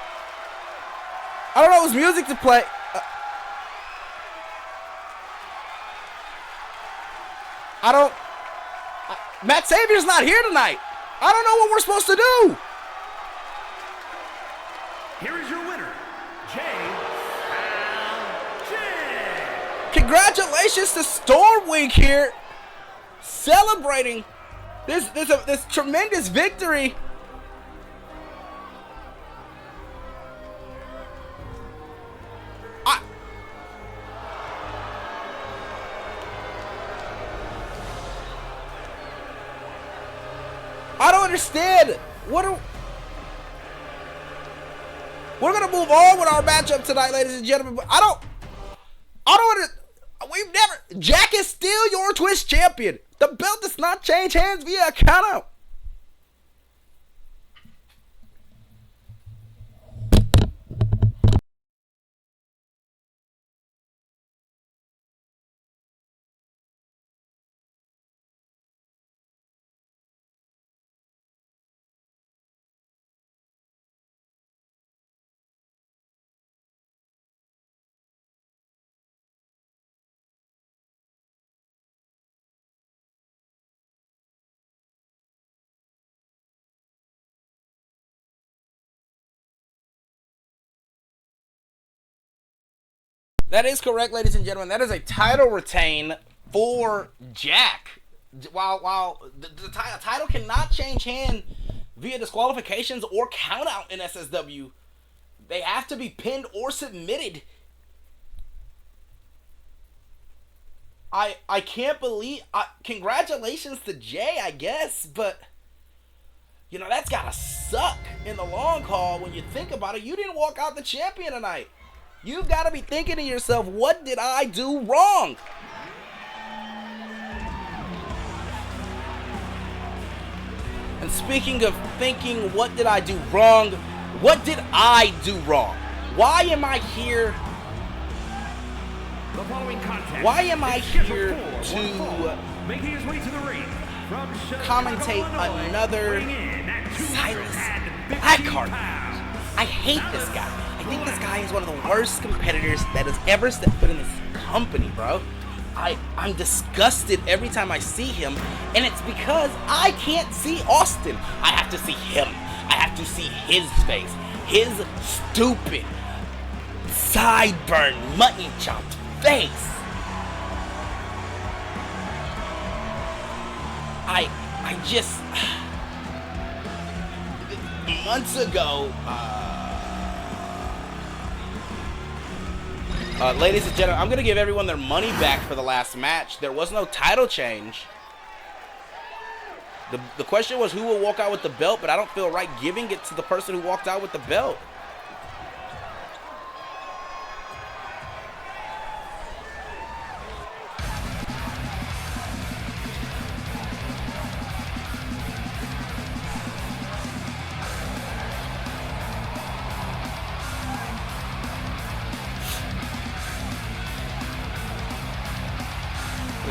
I don't know whose music to play. Matt Savier's not here tonight. I don't know what we're supposed to do. Here is your winner, Jay. Congratulations to Stormwing here, celebrating this tremendous victory. I don't understand. We're gonna move on with our matchup tonight, ladies and gentlemen. But I don't Jack is still your Twitch champion. The belt does not change hands via a count out. That is correct, ladies and gentlemen. That is a title retain for Jack. While the title cannot change hand via disqualifications or countout in SSW, they have to be pinned or submitted. I can't believe... congratulations to Jay, I guess, but... You know, that's gotta suck in the long haul when you think about it. You didn't walk out the champion tonight. You've got to be thinking to yourself, what did I do wrong? And speaking of thinking, what did I do wrong? What did I do wrong? Why am I here? The following contest Why am I here to making his way to the ring from commentate another Silas Blackheart? I hate this guy. I think this guy is one of the worst competitors that has ever stepped foot in this company, bro. I'm disgusted every time I see him, and it's because I can't see Austin. I have to see him. I have to see his face. His stupid, sideburn, mutton chopped face. I just... Months ago, ladies and gentlemen, I'm going to give everyone their money back for the last match. There was no title change. The question was who will walk out with the belt, but I don't feel right giving it to the person who walked out with the belt.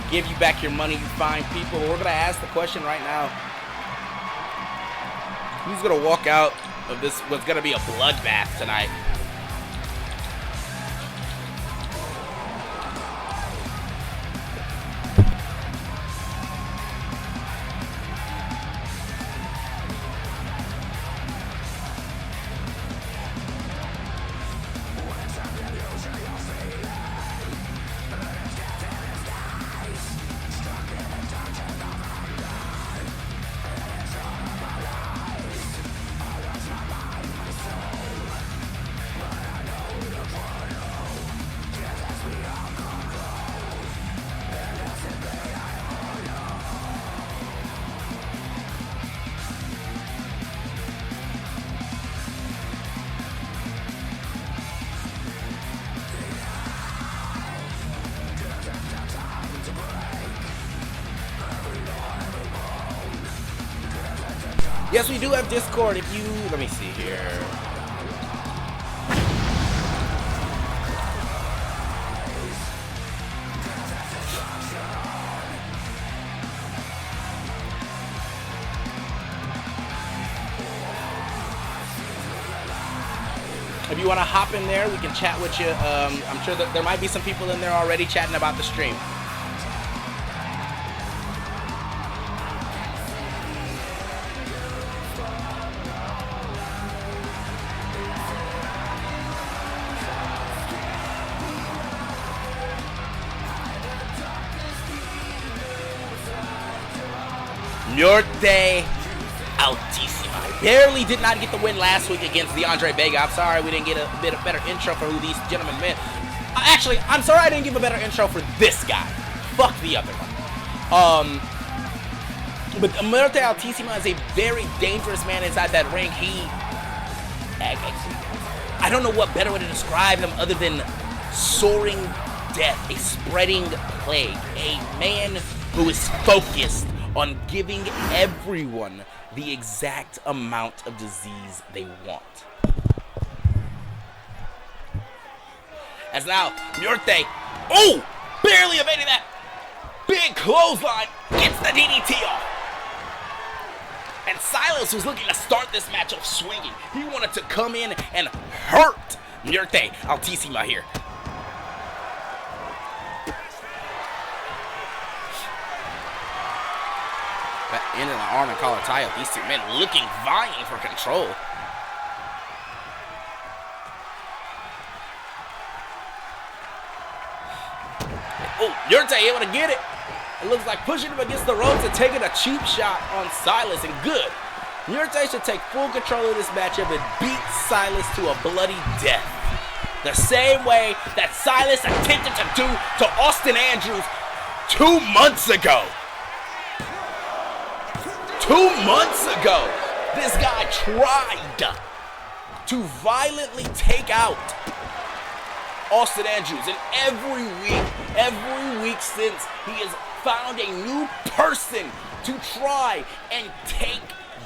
Give you back your money, you fine people. We're gonna ask the question right now. Who's gonna walk out of this what's gonna be a bloodbath tonight? Yes, we do have Discord. If you... Let me see here. If you want to hop in there, we can chat with you. I'm sure that there might be some people in there already chatting about the stream. Norte Altissima. Barely did not get the win last week against DeAndre Vega. I'm sorry we didn't get a better intro for who these gentlemen meant. Actually, I'm sorry I didn't give a better intro for this guy. Fuck the other one. But Norte Altissima is a very dangerous man inside that ring. I don't know what better way to describe him other than soaring death, a spreading plague, a man who is focused on giving everyone the exact amount of disease they want. As now, Norte, oh, barely evading that big clothesline, gets the DDT off. And Silas was looking to start this match off swinging. He wanted to come in and hurt Norte Altissima here. That end of the arm and collar tie up. These two men looking, vying for control. Oh, Yurte able to get it. It looks like pushing him against the ropes and taking a cheap shot on Silas, and good. Yurte should take full control of this matchup and beat Silas to a bloody death. The same way that Silas attempted to do to Austin Andrews 2 months ago. 2 months ago, this guy tried to violently take out Austin Andrews, and every week since, he has found a new person to try and take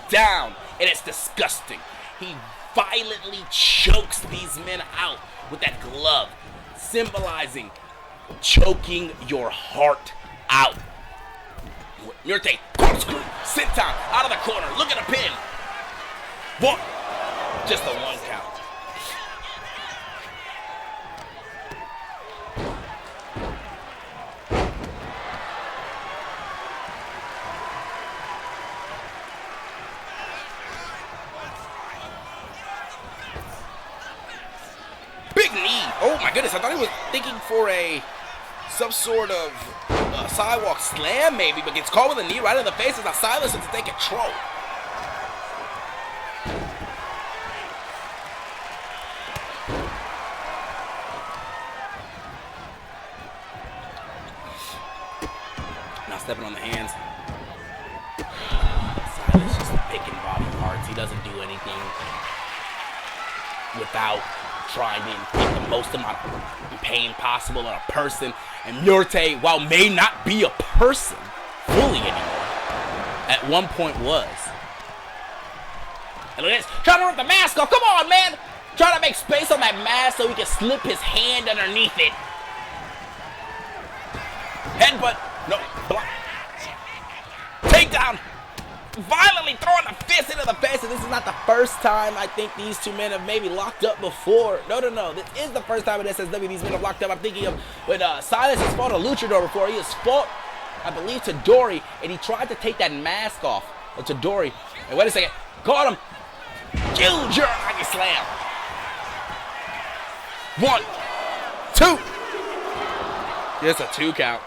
down, and it's disgusting. He violently chokes these men out with that glove, symbolizing choking your heart out. Murte, corkscrew, senton, out of the corner, look at the pin. One, just a 1 count. Big knee. Oh my goodness, I thought he was thinking for some sort of sidewalk slam maybe, but gets caught with a knee right in the face as now Silas has to take control. Now stepping on the hands. Silas just picking body parts. He doesn't do anything without trying to inflict the most amount of pain possible on a person. And Murte, while may not be a person fully anymore, at one point was. And look at this, trying to rip the mask off. Come on, man! Trying to make space on that mask so he can slip his hand underneath it. Headbutt. No. Block. Takedown. Violently throwing a fist into the face, and this is not the first time I think these two men have maybe locked up before. No. This is the first time in SSW these men have locked up. I'm thinking of when Silas has fought a luchador before. He has fought, I believe, to Dory, and he tried to take that mask off to Dory. And wait a second, caught him. Huge Uranagi slam. 1, 2. Just a 2 count.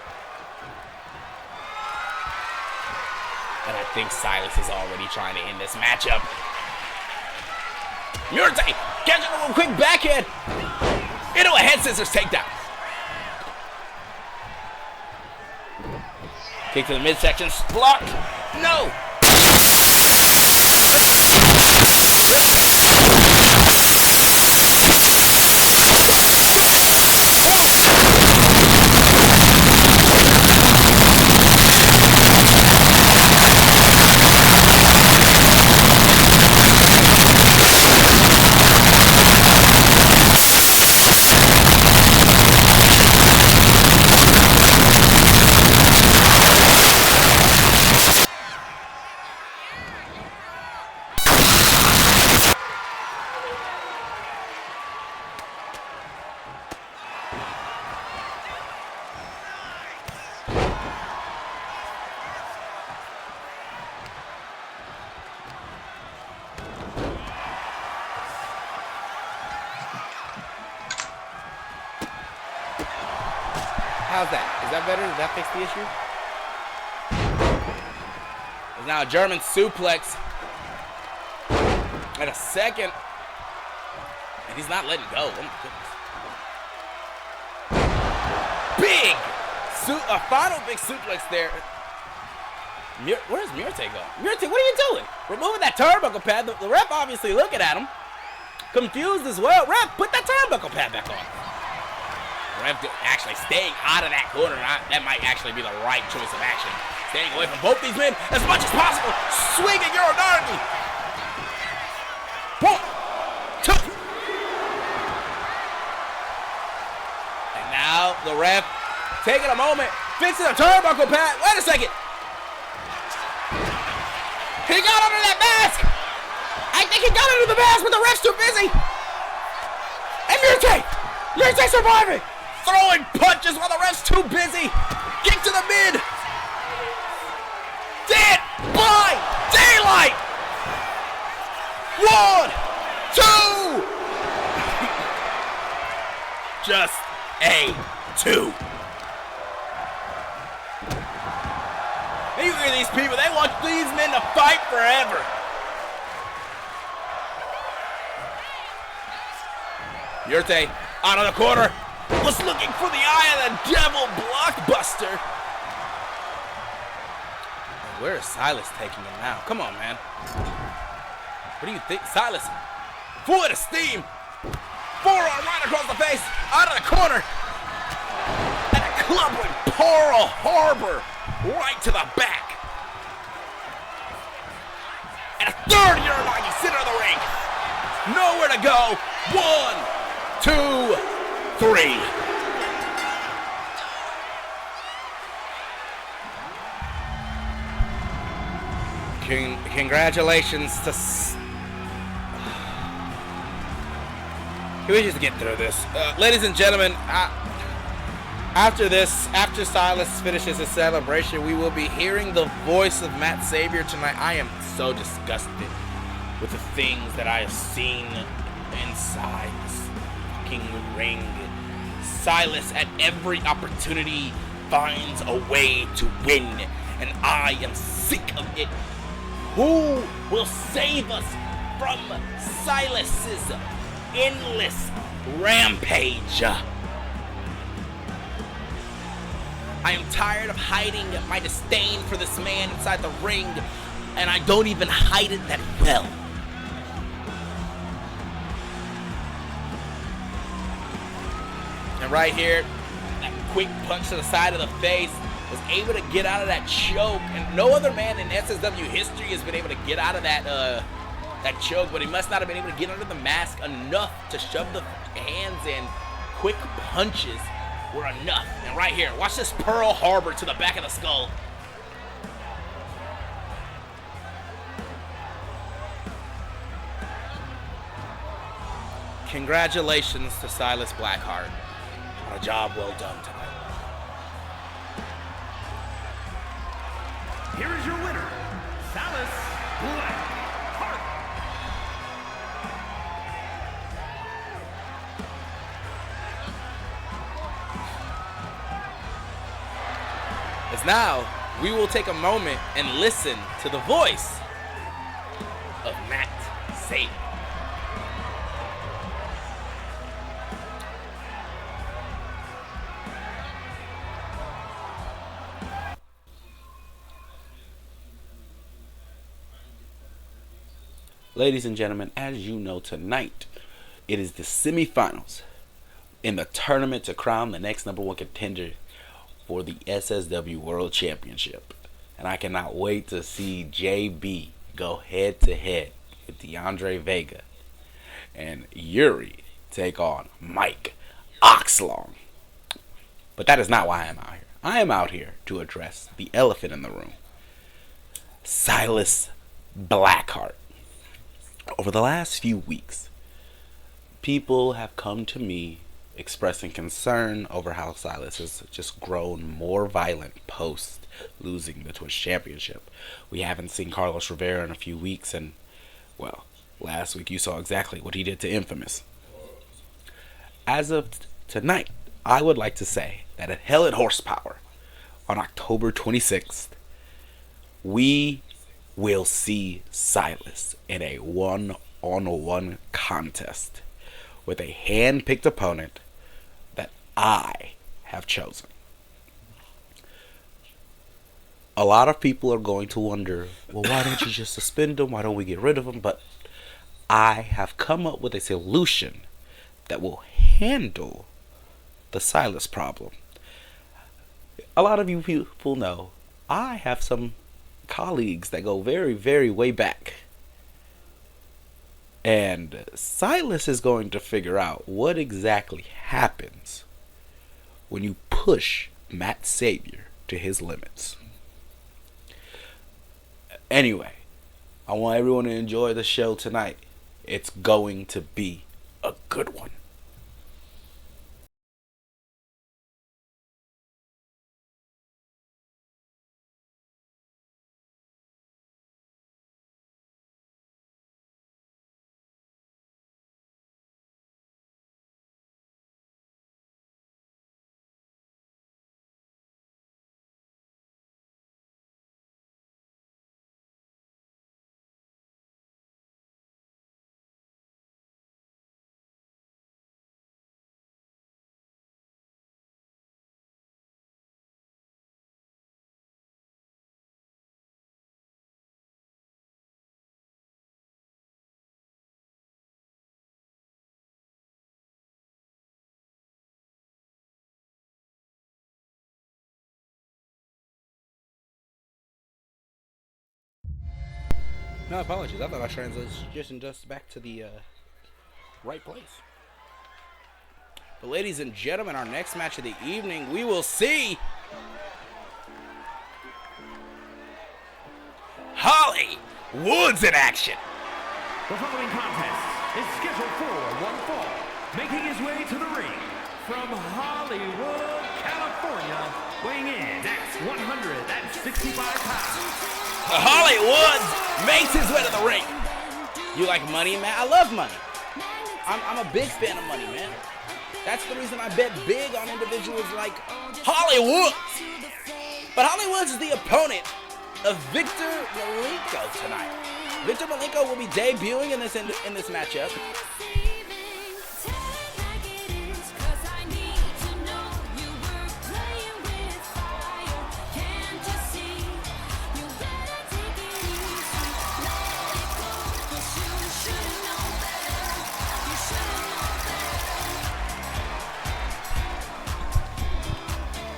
And I think Silas is already trying to end this matchup. Murte catching a little quick backhand into a head scissors takedown. Kick to the midsection, blocked. No. How's that? Is that better? Does that fix the issue? There's now a German suplex. And a second. And he's not letting go. Oh my goodness. Big! A final big suplex there. Where's Murte going? Murte, what are you doing? Removing that turnbuckle pad. The ref obviously looking at him. Confused as well. Ref, put that turnbuckle pad back on. Ref actually staying out of that corner. That might actually be the right choice of action. Staying away from both these men as much as possible. Swinging Uranagi. 1, 2. And now the ref taking a moment, fixing a turnbuckle pad. Wait a second. He got under that mask. I think he got under the mask, but the ref's too busy. And Murte surviving. Throwing punches while the ref's too busy. Kick to the mid. Dead by daylight. 1, 2. Just a 2. at these people. They want these men to fight forever. Yurte out of the corner. Was looking for the eye of the devil, blockbuster. Where is Silas taking him now? Come on, man. What do you think? Silas, full of steam. Forearm right across the face, out of the corner. And a club with Pearl Harbor right to the back. And a 30-yard line, center of the ring. Nowhere to go. 1, 2, 3. Congratulations to... Can we just get through this? Ladies and gentlemen, after Silas finishes his celebration, we will be hearing the voice of Matt Savior tonight. I am so disgusted with the things that I have seen inside this fucking ring. Silas, at every opportunity, finds a way to win, and I am sick of it. Who will save us from Silas's endless rampage? I am tired of hiding my disdain for this man inside the ring, and I don't even hide it that well. And right here, that quick punch to the side of the face, was able to get out of that choke, and no other man in SSW history has been able to get out of that choke, but he must not have been able to get under the mask enough to shove the hands in. Quick punches were enough. And right here, watch this Pearl Harbor to the back of the skull. Congratulations to Silas Blackheart on a job well done tonight. Here is your winner, Silas Blackheart. As now, we will take a moment and listen to the voice of Matt Savior. Ladies and gentlemen, as you know, tonight it is the semifinals in the tournament to crown the next number one contender for the SSW World Championship. And I cannot wait to see JB go head to head with DeAndre Vega and Yuri take on Mike Oxlong. But that is not why I am out here. I am out here to address the elephant in the room, Silas Blackheart. Over the last few weeks, people have come to me expressing concern over how Silas has just grown more violent post losing the Twitch Championship. We haven't seen Carlos Rivera in a few weeks, and, well, last week you saw exactly what he did to Infamous. As of tonight, I would like to say that at Hell at Horsepower on October 26th, we will see Silas in a one-on-one contest with a hand-picked opponent that I have chosen. A lot of people are going to wonder, well, why don't you just suspend him? Why don't we get rid of him? But I have come up with a solution that will handle the Silas problem. A lot of you people know I have some colleagues that go very, very way back. And Silas is going to figure out what exactly happens when you push Matt Savior to his limits. Anyway, I want everyone to enjoy the show tonight. It's going to be a good one. No apologies. I thought I transitioned just back to the right place. But ladies and gentlemen, our next match of the evening, we will see Holly Woods in action. The following contest is scheduled for one fall. Making his way to the ring from Hollywood, California, weighing in at 165 pounds. Holly Woods makes his way to the ring. You like money, man? I love money. I'm a big fan of money, man. That's the reason I bet big on individuals like Holly Woods. But Holly Woods is the opponent of Victor Malenko tonight. Victor Malenko will be debuting in this matchup.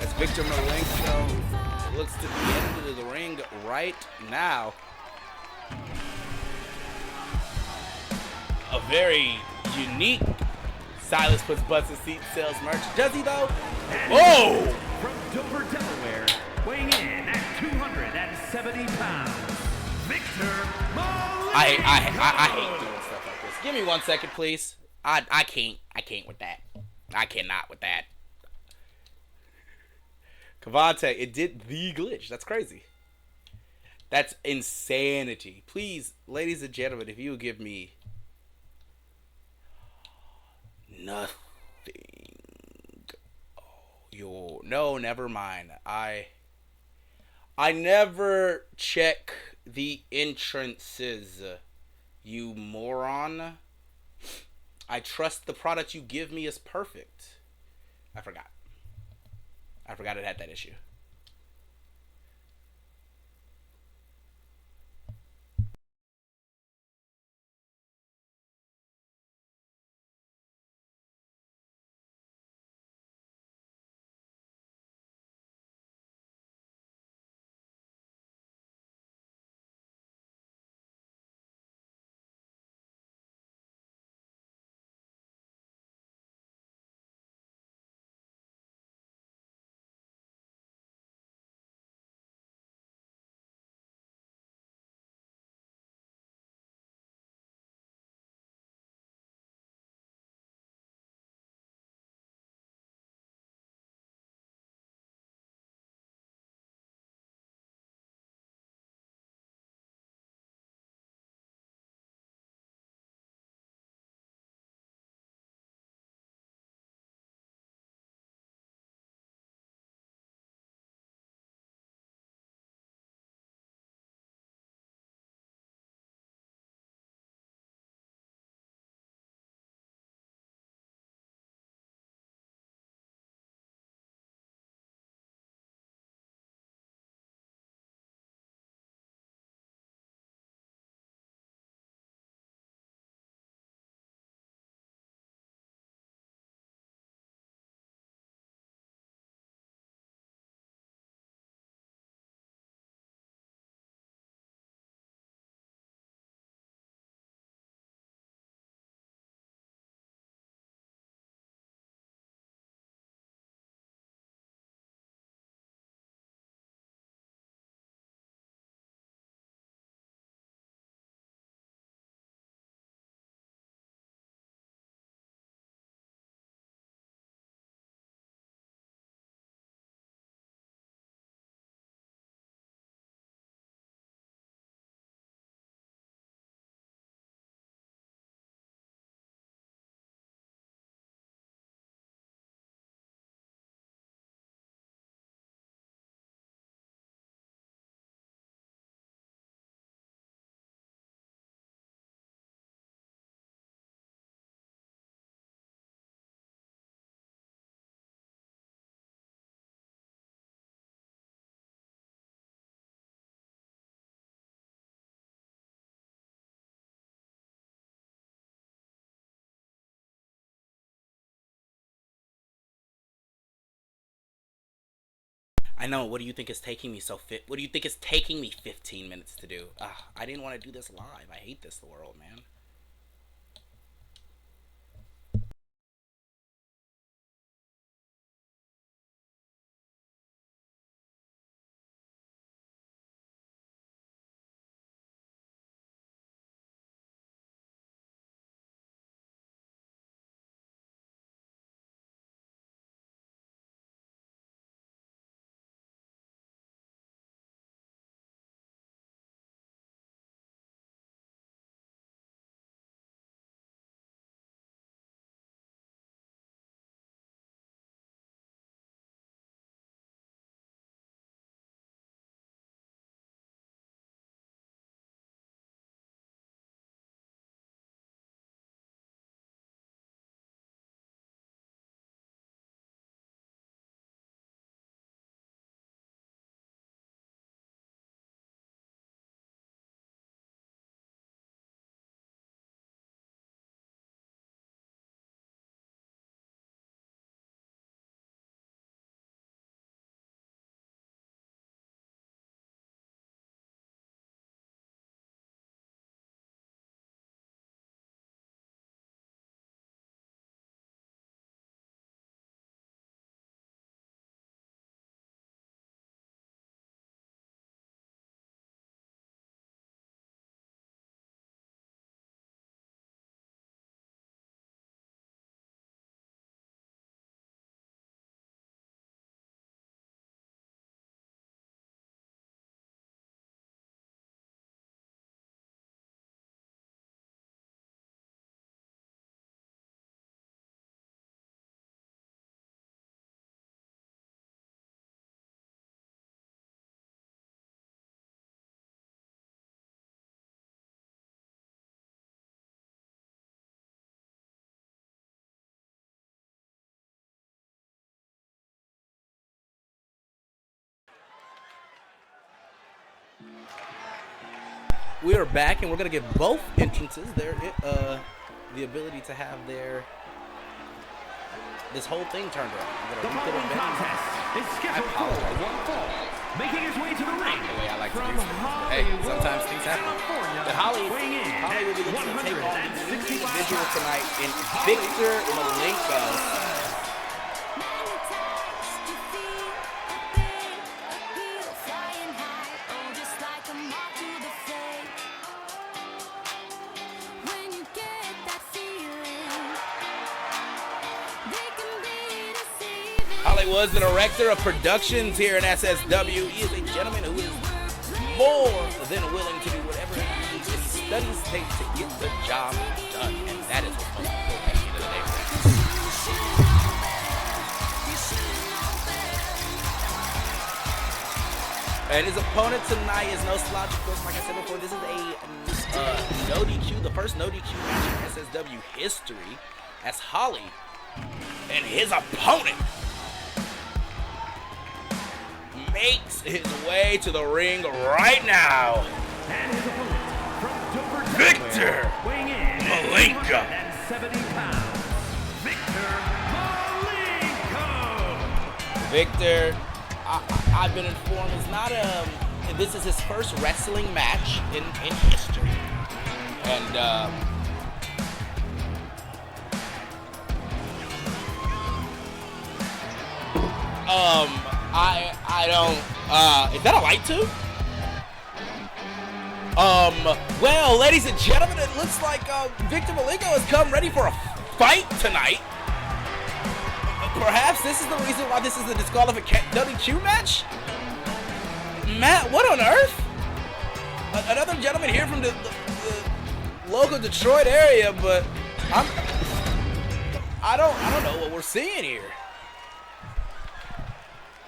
As Victor Malenko looks to get into the ring right now. A very unique Silas Puts Butts in Seats sales merch. Does he though? Oh! From Dover, Delaware, weighing in at 270 pounds, Victor Malenko. I hate doing stuff like this. Give me 1 second, please. I can't with that. I cannot with that. Cavante, it did the glitch. That's crazy. That's insanity. Please, ladies and gentlemen, if you would give me nothing. Oh, no, never mind. I never check the entrances, you moron. I trust the product you give me is perfect. I forgot it had that issue. I know. What do you think is taking me What do you think is taking me 15 minutes to do? I didn't want to do this live. I hate this world, man. We are back, and we're gonna give both entrances the ability to have this whole thing turned around. The following contest is scheduled for one fall. Making his way to the ring the way I like to from do things. Hey, sometimes things happen. California, But Holly weighing in will be looking to take on the 165 individual tonight in Victor Malenko. Holly was the director of productions here in SSW. He is a gentleman who is more than willing to do whatever he needs, and he studies tape to get the job done, and that is what's most important at the end of the day. And his opponent tonight is no slouch. Of course, like I said before, this is a no DQ, the first no DQ match in SSW history, as Holly and his opponent makes his way to the ring right now. And his opponent from Dover, Victor weighing in Malenko. at 70 pounds, Victor Malenko. Victor, I've been informed, is not this is his first wrestling match in history, and I don't, is that a light tube? Well, ladies and gentlemen, it looks like, Victor Malenko has come ready for a fight tonight. Perhaps this is the reason why this is a disqualification WQ match? Matt, what on earth? Another gentleman here from the local Detroit area, but I don't know what we're seeing here.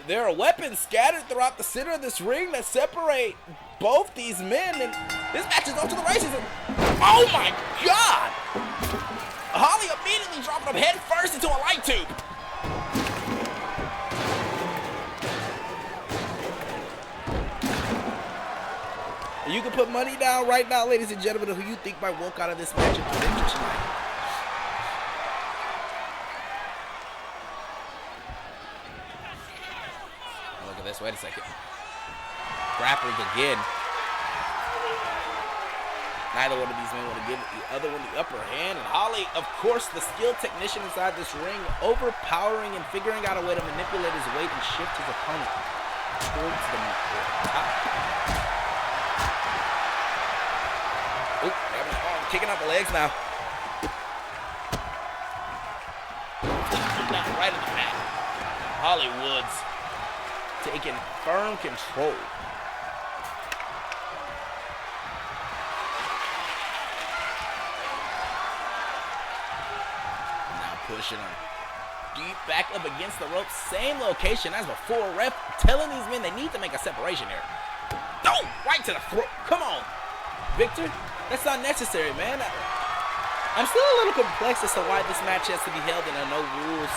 There are weapons scattered throughout the center of this ring that separate both these men, and this match is off to the races. Oh my God! Holly immediately dropping him head first into a light tube. You can put money down right now, ladies and gentlemen, who you think might walk out of this match with victory tonight. Look at this. Wait a second. Grappled again. Neither one of these men want to give the other one the upper hand. And Holly, of course, the skilled technician inside this ring, overpowering and figuring out a way to manipulate his weight and shift his opponent towards the top. Oop, having an arm kicking out the legs now. Right in the mat. Holly Woods taking firm control. Pushing him deep back up against the rope. Same location as before. Ref telling these men they need to make a separation here. Oh, right to the throat. Come on, Victor. That's not necessary, man. I'm still a little complex as to why this match has to be held in a no rules,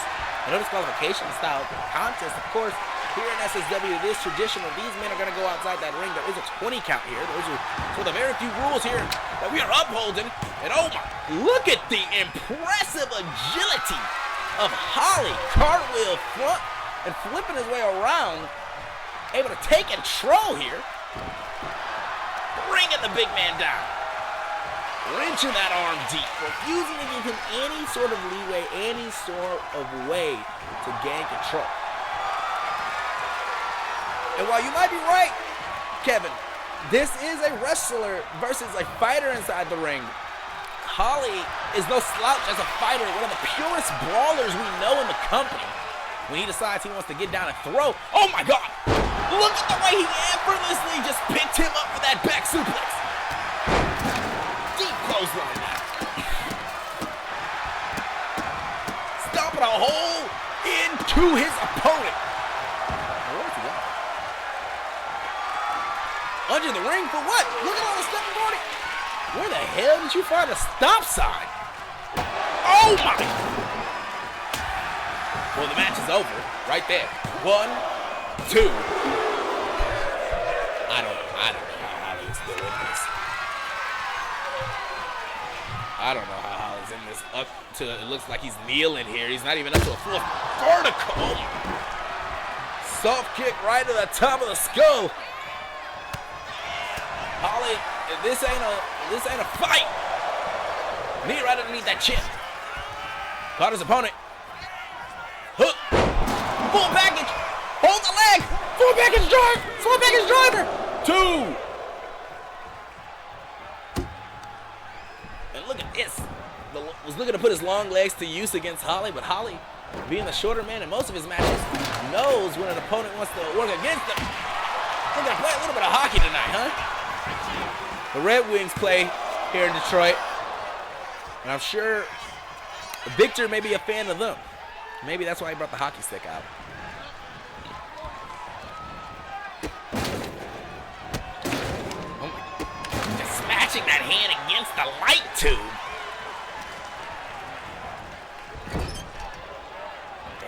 no disqualification style contest. Of course, here in SSW, it is traditional. These men are going to go outside that ring. There is a 20 count here. Those are for the very few rules here that we are upholding. And oh my, look at the impressive agility of Holly. Cartwheel front and flipping his way around. Able to take control here. Bringing the big man down. Wrenching that arm deep. Refusing to give him any sort of leeway, any sort of way to gain control. And while you might be right, Kevin, this is a wrestler versus a fighter inside the ring. Holly is no slouch as a fighter, one of the purest brawlers we know in the company. When he decides he wants to get down and throw, oh my God! Look at the way he effortlessly just picked him up for that back suplex. Deep clothesline now. Stomping a hole into his opponent. Where's he going? Under the ring for what? Look at all the stuff going on. Where the hell did you find a stop sign? Oh my! Well, the match is over right there. 1, 2. I don't know how Holly is still in this. I don't know how Holly's in this. Up to, it looks like he's kneeling here. He's not even up to a full vertical. Soft kick right to the top of the skull. Holly, this ain't a fight. Knee right underneath that chin. Caught his opponent. Hook. Full package. Hold the leg. Full package driver. Full package driver. 2. And look at this. Was looking to put his long legs to use against Holly, but Holly, being the shorter man in most of his matches, knows when an opponent wants to work against him. We're gonna play a little bit of hockey tonight, huh? The Red Wings play here in Detroit, and I'm sure Victor may be a fan of them. Maybe that's why he brought the hockey stick out. Just smashing that hand against the light tube.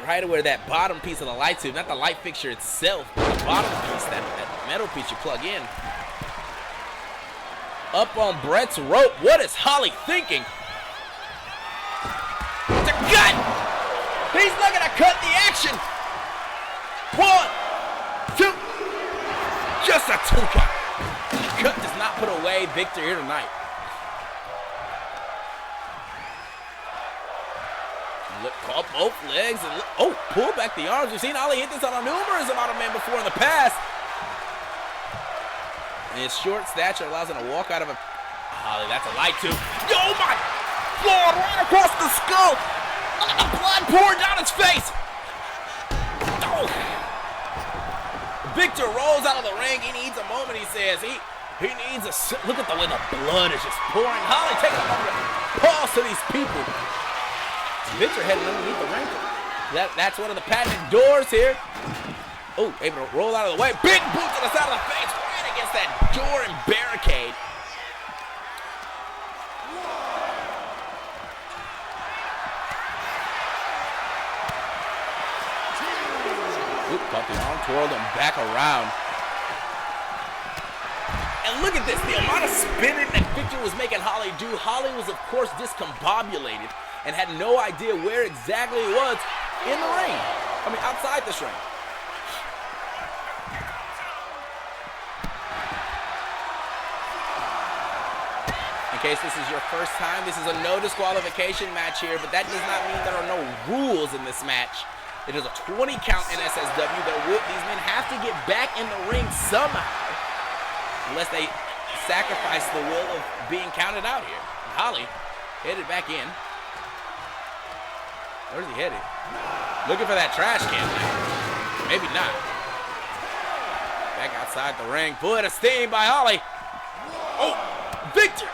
Right where that bottom piece of the light tube, not the light fixture itself, but the bottom piece, that metal piece you plug in. Up on Brett's rope. What is Holly thinking? It's a gut! He's looking to cut the action. 1, 2. Just a 2 count. The cut does not put away Victor here tonight. Look, caught both legs and look, pull back the arms. We've seen Holly hit this on a numerous amount of men before in the past. And his short stature allows him to walk out of a... Holly, that's a light tube. Oh my God, right across the skull. Look at the blood pouring down his face. Oh. Victor rolls out of the ring. He needs a moment, he says. He needs a... Look at the way the blood is just pouring. Holly taking a moment to pause to these people. Victor heading underneath the ring. That's one of the patented doors here. Oh, able to roll out of the way. Big boot to the side of the face. Right against that door and barricade. Oop, caught the arm, twirled him back around. And look at this, the amount of spinning that Victor was making Holly do. Holly was, of course, discombobulated and had no idea where exactly he was in the ring. I mean, outside this ring. case this is your first time, this is a no disqualification match here, but that does not mean there are no rules in this match. It is a 20 count in SSW. These men have to get back in the ring somehow, unless they sacrifice the will of being counted out here. Holly headed back in. Where's he headed? Looking for that trash can. Maybe not. Back outside the ring. Put a steam by Holly. Oh, Victor.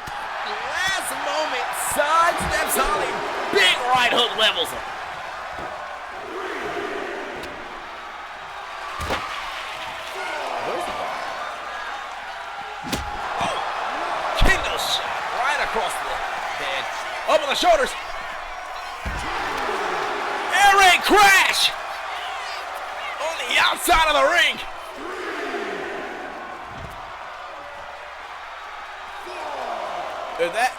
Last moment sidesteps Holly. Big right hook levels him. Where's the ball? Oh, kendo shot right across the head. Up on the shoulders. Air raid crash on the outside of the ring.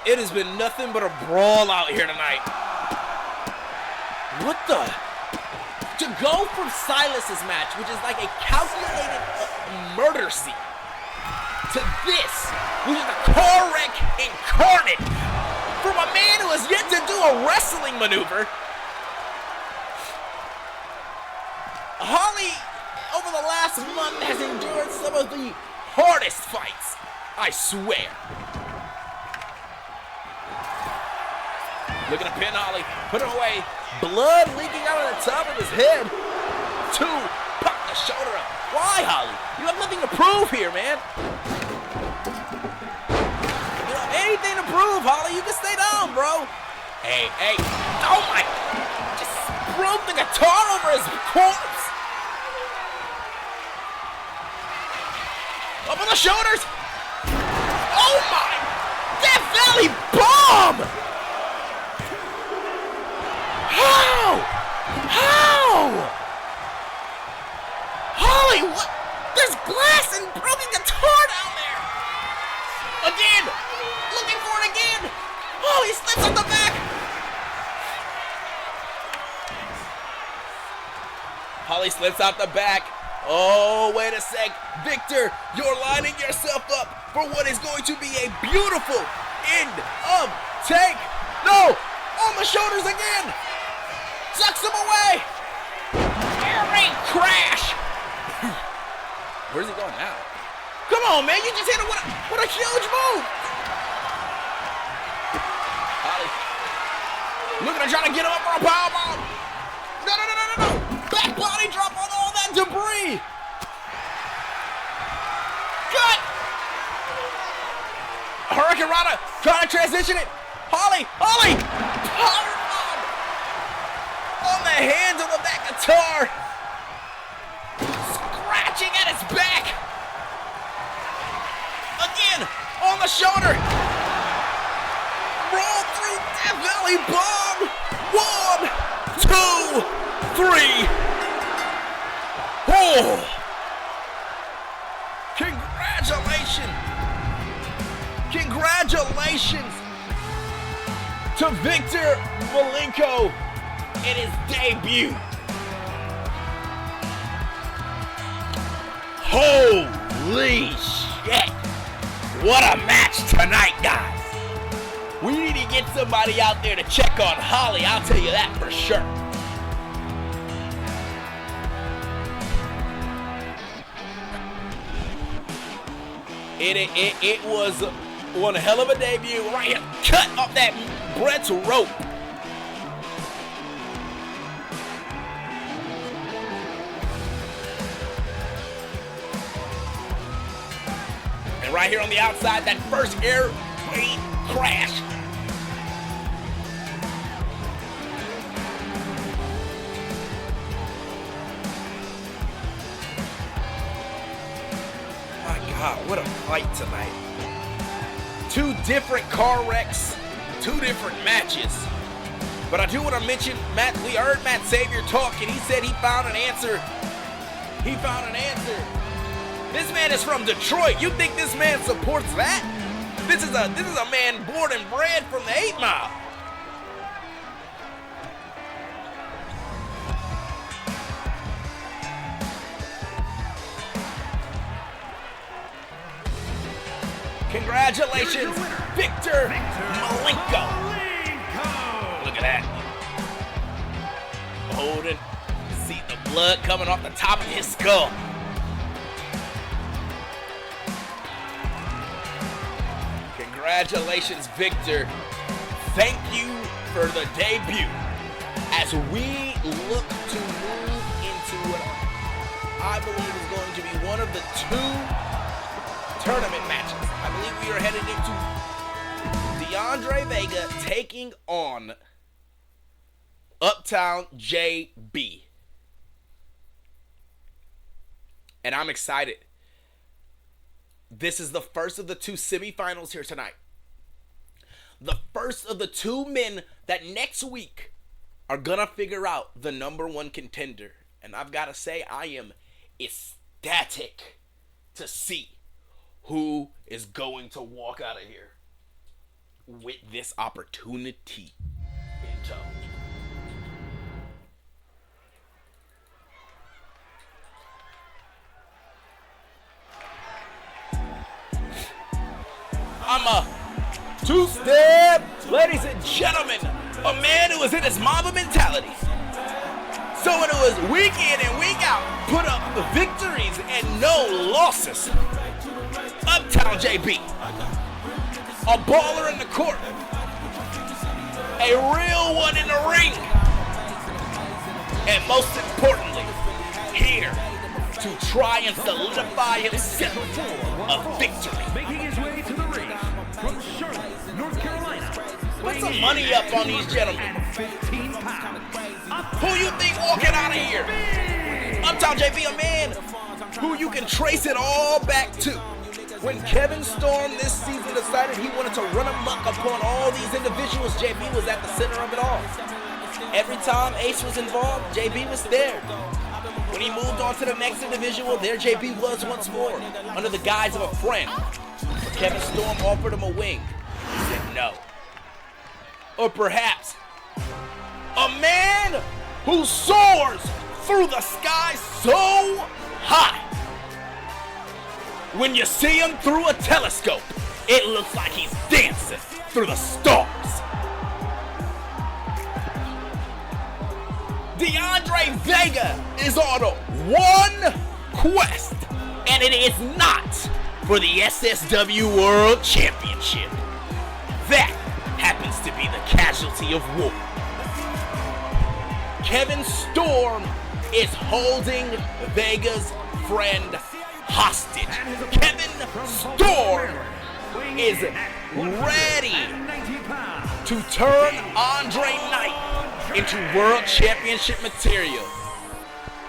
It has been nothing but a brawl out here tonight. What the? To go from Silas's match, which is like a calculated murder scene, to this, which is a car wreck incarnate, from a man who has yet to do a wrestling maneuver. Holly, over the last month, has endured some of the hardest fights, I swear. Looking to pin Holly, put him away. Blood leaking out of the top of his head. 2, pop the shoulder up. Why, Holly? You have nothing to prove here, man. You don't have anything to prove, Holly. You can stay down, bro. Hey. Oh my. Just broke the guitar over his corpse. Up on the shoulders. Oh my. Death Valley bomb. How? Holly, what? There's glass and broken guitar down there. Again. Looking for it again. Oh, he slips on the back. Holly slips out the back. Oh, wait a sec. Victor, you're lining yourself up for what is going to be a beautiful end of take. No, on the shoulders again. Sucks him away. Air raid crash. Where's he going now? Come on, man. You just hit him. What a huge move. Holly looking to try to get him up for a powerbomb. No. Back body drop on all that debris. Cut. Hurricane Rana trying to transition it. Holly. Powerbomb on the handle of that guitar. Scratching at his back. Again, on the shoulder. Roll through Death Valley bomb. 1, 2, 3. Oh! Congratulations to Victor Malenko in his debut. Holy shit. What a match tonight, guys. We need to get somebody out there to check on Holly, I'll tell you that for sure. It was one hell of a debut right here. Cut off that Brett's rope. And right here on the outside, that first air raid crash. My God, what a fight tonight. 2 different car wrecks, 2 different matches. But I do want to mention, we heard Matt Savior talk, and he said he found an answer. This man is from Detroit. You think this man supports that? This is a man born and bred from the 8 Mile. Congratulations, Victor Malenko. Look at that. Holding, see the blood coming off the top of his skull. Congratulations, Victor. Thank you for the debut. As we look to move into what I believe is going to be one of the 2 tournament matches. I believe we are headed into DeAndre Vega taking on Uptown JB. And I'm excited. This is the first of the 2 semifinals here tonight. The first of the 2 men that next week are gonna figure out the #1 contender. And I've got to say, I am ecstatic to see who is going to walk out of here with this opportunity in tow. I'm a 2-step, ladies and gentlemen, a man who is in his Mamba mentality. Someone who is week in and week out, put up victories and no losses. Uptown JB, a baller in the court, a real one in the ring, and most importantly, here to try and solidify himself a victory. Making his way to the ring from Charlotte, North Carolina. Put some money up on these gentlemen. And 15 pounds. Who you think walking out of here? Uptown JB, a man who you can trace it all back to when Kevin Storm this season decided he wanted to run amok upon all these individuals. JB was at the center of it all. Every time Ace was involved, JB was there. When he moved on to the next individual, there JB was once more, under the guise of a friend. But Kevin Storm offered him a wing. He said no. Or perhaps a man who soars through the sky so high. When you see him through a telescope, it looks like he's dancing through the stars. DeAndre Vega is on one quest, and it is not for the SSW World Championship. That happens to be the casualty of war. Kevin Storm is holding Vega's friend hostage. Kevin Storm is ready to turn Andre Knight into World Championship material.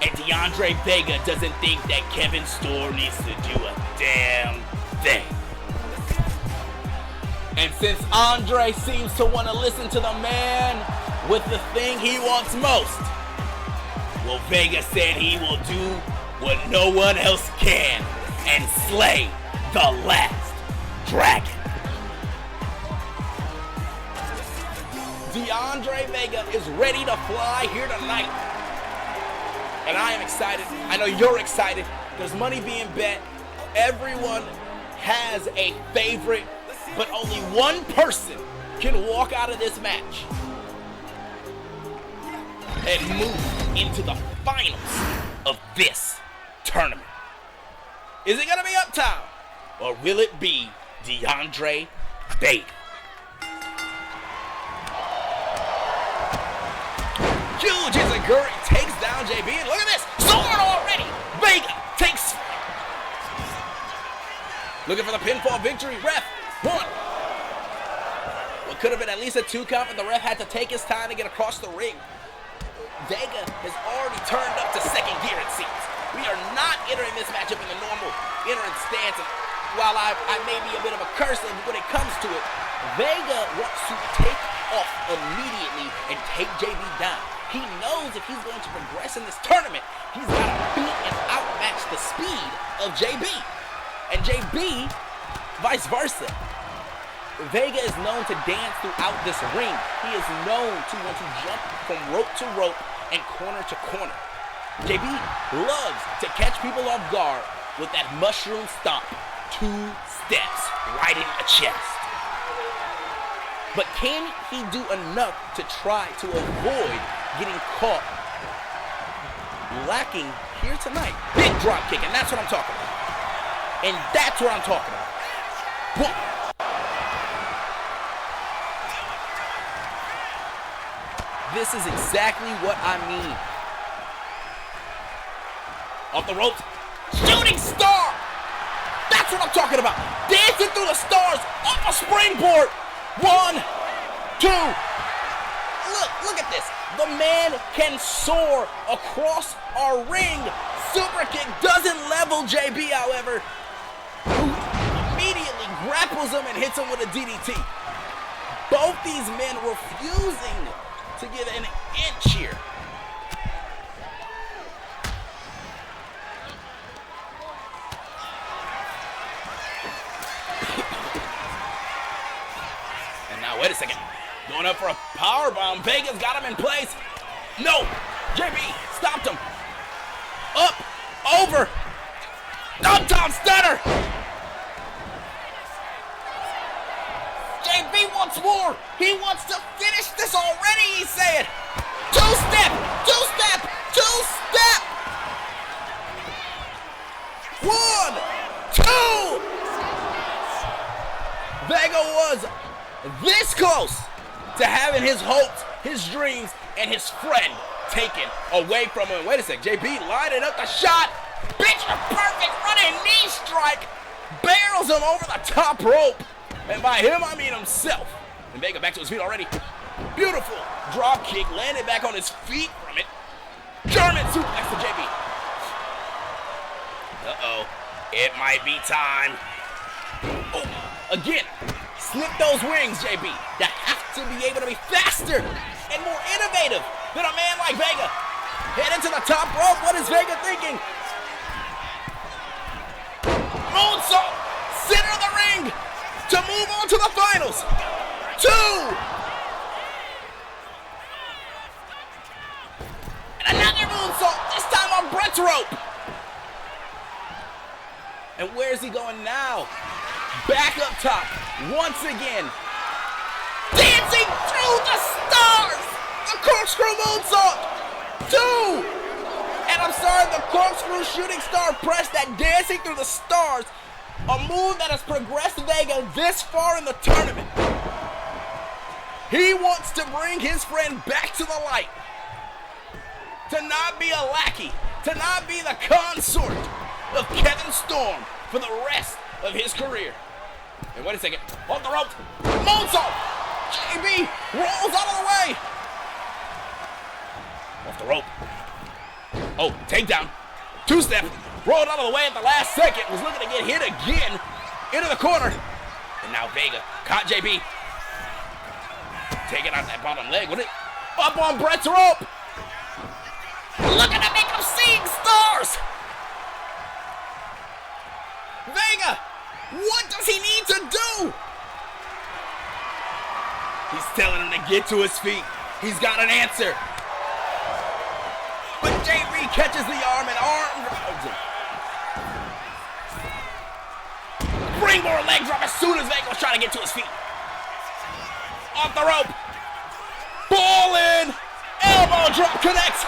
And DeAndre Vega doesn't think that Kevin Storm needs to do a damn thing. And since Andre seems to want to listen to the man with the thing he wants most, well, Vega said he will do what no one else can and slay the last dragon. DeAndre Vega is ready to fly here tonight. And I am excited. I know you're excited. There's money being bet. Everyone has a favorite, but only one person can walk out of this match and move into the finals of this tournament. Is it gonna be Uptown, or will it be DeAndre Vega? Huge Izaguri takes down JB, and look at this, soaring already. Vega takes. Looking for the pinfall victory. Ref, 1. What could have been at least a 2 count, but the ref had to take his time to get across the ring. Vega has already turned up to second gear, it seems. We are not entering this matchup in the normal entering stance. And while I may be a bit of a curse when it comes to it, Vega wants to take off immediately and take JB down. He knows if he's going to progress in this tournament, he's got to beat and outmatch the speed of JB. And JB, vice versa. Vega is known to dance throughout this ring. He is known to want to jump from rope to rope and corner to corner. JB loves to catch people off guard with that mushroom stomp. 2 steps right in the chest. But can he do enough to try to avoid getting caught lacking here tonight? Big drop kick, and that's what I'm talking about. And that's what I'm talking about. Boom. This is exactly what I mean. Off the ropes. Shooting star! That's what I'm talking about. Dancing through the stars off a springboard. 1, 2. Look at this. The man can soar across our ring. Super kick doesn't level JB, however, who immediately grapples him and hits him with a DDT. Both these men refusing to get an inch here. And now, wait a second. Going up for a powerbomb. Vega's got him in place. No! JB stopped him. Up, over. Up-top stunner. JB wants more. He wants to finish this already, he's saying. Two-step, two-step, two-step. 1, 2. Vega was this close to having his hopes, his dreams, and his friend taken away from him. Wait a sec, JB lining up the shot. Picture perfect running knee strike. Barrels him over the top rope. And by him, I mean himself. And Vega back to his feet already. Beautiful drop kick, landed back on his feet from it. German suplex to JB. Uh-oh, it might be time. Oh, again, slip those wings, JB. You have to be able to be faster and more innovative than a man like Vega. Head into the top rope. What is Vega thinking? Moonsault, center of the ring to move on to the finals. 2. And another moonsault, this time on Brett's rope. And where's he going now? Back up top, once again. Dancing through the stars! The corkscrew moonsault! 2! And I'm sorry, the corkscrew shooting star press, that dancing through the stars, a move that has progressed Vega this far in the tournament. He wants to bring his friend back to the light. To not be a lackey, to not be the consort of Kevin Storm for the rest of his career. And wait a second, off the ropes, moonsault! JB rolls out of the way! Off the rope. Oh, takedown. 2-step, rolled out of the way at the last second, was looking to get hit again into the corner. And now Vega caught JB. Taking out that bottom leg with it. Up on Brett's rope. Looking to make him seeing stars. Vega, what does he need to do? He's telling him to get to his feet. He's got an answer. But JB catches the arm and arm grabs him. Springboard leg drop as soon as Vega was trying to get to his feet. Off the rope. Ball in. Elbow drop connects.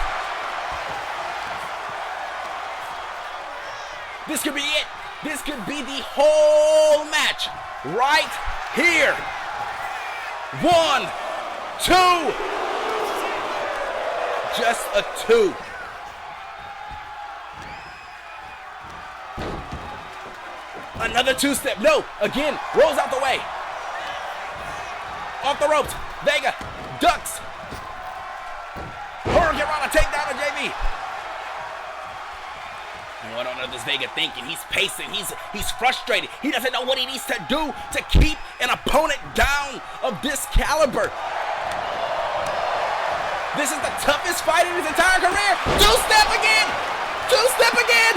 This could be it. This could be the whole match right here. 1, 2. Just a 2. Another 2-step. No, again, rolls out the way. Off the ropes. Vega ducks. Hurricane Rana takedown to JB. And what on earth is Vega thinking? He's pacing. He's frustrated. He doesn't know what he needs to do to keep an opponent down of this caliber. This is the toughest fight in his entire career. 2-step again. 2-step again.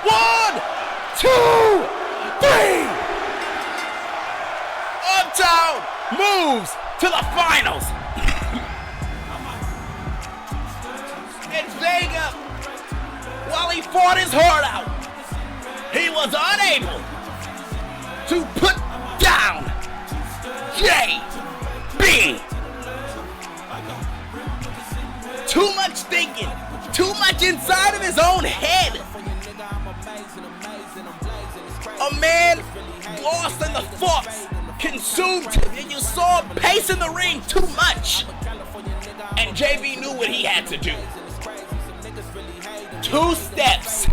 1, 2, 3. Uptown moves to the finals. And Vega, while he fought his heart out, he was was unable to put down JB. Too much thinking, too much inside of his own head. A man lost in the thoughts, consumed him, and you saw him pace in the ring too much. And JB knew what he had to do. 2 steps.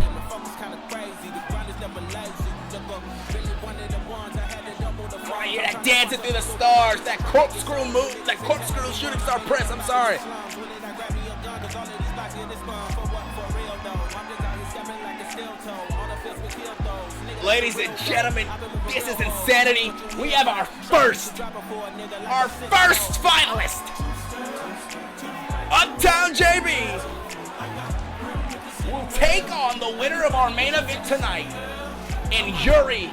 Oh, yeah, that dancing through the stars, that corkscrew move, that corkscrew shooting star press, I'm sorry. Ladies and gentlemen, this is insanity. We have our first finalist. Uptown JB will take on the winner of our main event tonight in Yuri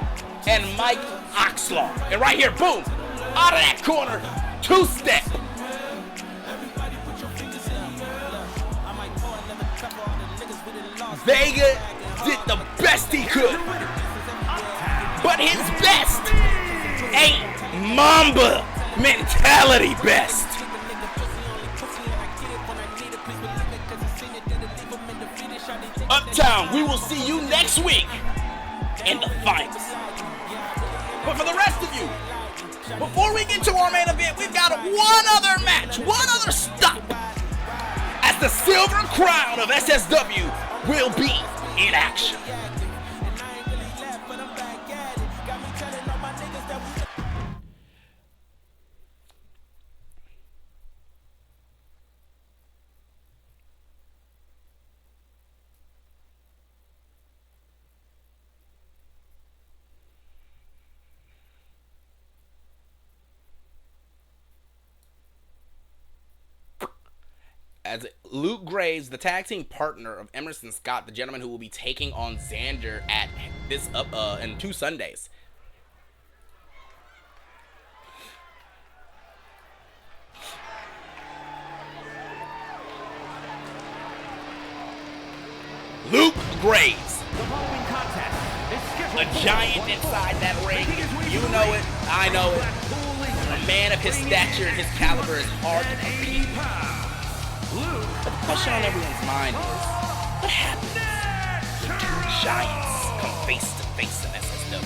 and Mike Oxlaw. And right here, boom, out of that corner, 2-step. Vega did the best he could, but his best ain't Mamba mentality best. Uptown, we will see you next week in the finals. But for the rest of you, before we get to our main event, we've got one other match, one other stop, as the Silver Crown of SSW will be in action. As Luke Graves, the tag team partner of Emerson Scott, the gentleman who will be taking on Xander at this in 2 Sundays. Luke Graves, a giant inside that ring. You know it, I know it. A man of his stature and his caliber is hard to beat. But the question on everyone's mind is, what happens when 2 giants come face to face in SSW?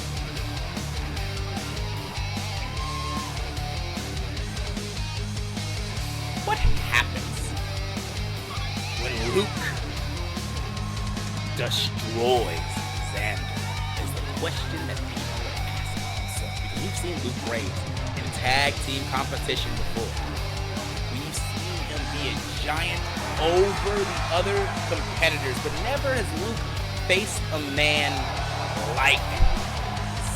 What happens when Luke destroys Xander? Is the question that people are asking themselves. Because we've seen Luke Graves in tag team competition before. We've seen him be a giant over the other competitors, but never has Luke faced a man like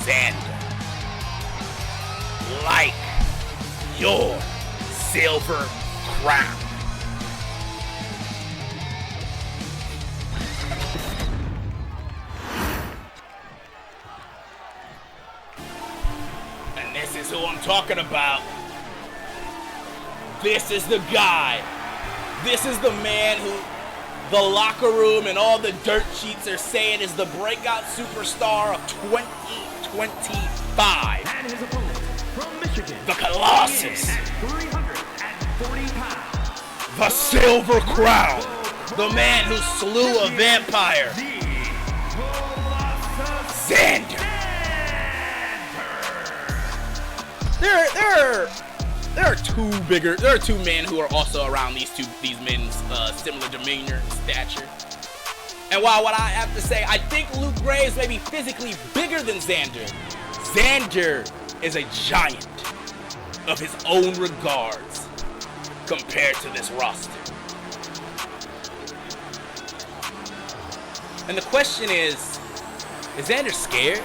Xander. Like your Silver Crown. And this is who I'm talking about. This is the guy. This is the man who the locker room and all the dirt sheets are saying is the breakout superstar of 2025. And his opponent from Michigan, The Colossus. at 340 pounds. The Silver Crown. The man who slew a vampire. Xander. There are two men who are also around these men's similar demeanor and stature. And while what I have to say, I think Luke Graves may be physically bigger than Xander. Xander is a giant of his own regards compared to this roster. And the question is Xander scared?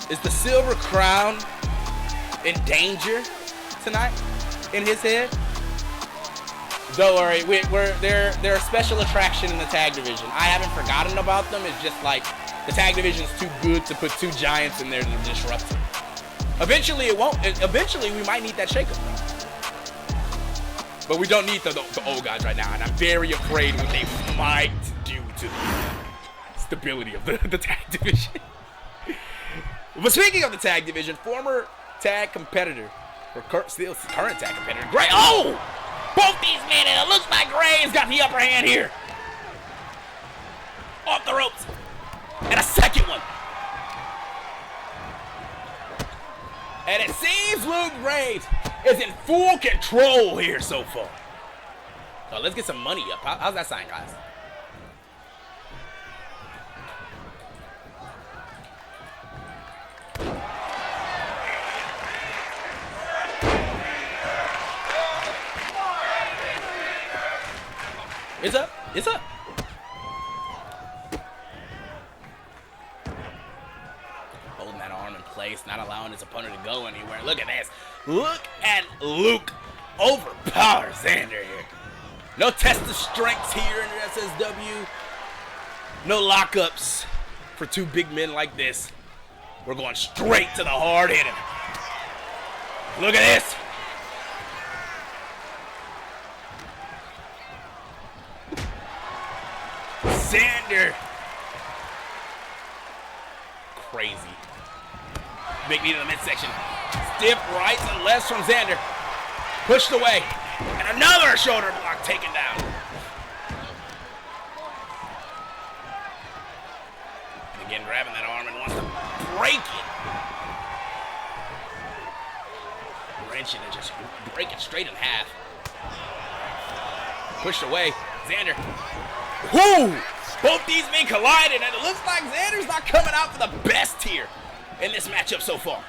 Is the Silver Crown in danger tonight in his head? Don't worry, they're a special attraction in the tag division. I haven't forgotten about them. It's just like the tag division is too good to put 2 giants in there to disrupt it. Eventually it won't. Eventually we might need that shakeup. But we don't need the old guys right now, and I'm very afraid when they might do to the stability of the tag division. But speaking of the tag division, former tag competitor, or still current tag competitor, Gray. Oh! Both these men, and it looks like Gray's got the upper hand here. Off the ropes. And a second one. And it seems Luke Graves is in full control here so far. So let's get some money up. How's that sound, guys? It's up. It's up. Holding that arm in place, not allowing his opponent to go anywhere. Look at this. Look at Luke overpower Xander here. No test of strengths here in the SSW. No lockups for two big men like this. We're going straight to the hard hitting. Look at this. Xander. Crazy. Big knee to the midsection. Stiff rights and lefts from Xander. Pushed away. And another shoulder block taken down. And again, grabbing that arm and wants to break it. Wrench it and just break it straight in half. Pushed away. Xander. Whoo! Both these men collided, and it looks like Xander's not coming out for the best here in this matchup so far.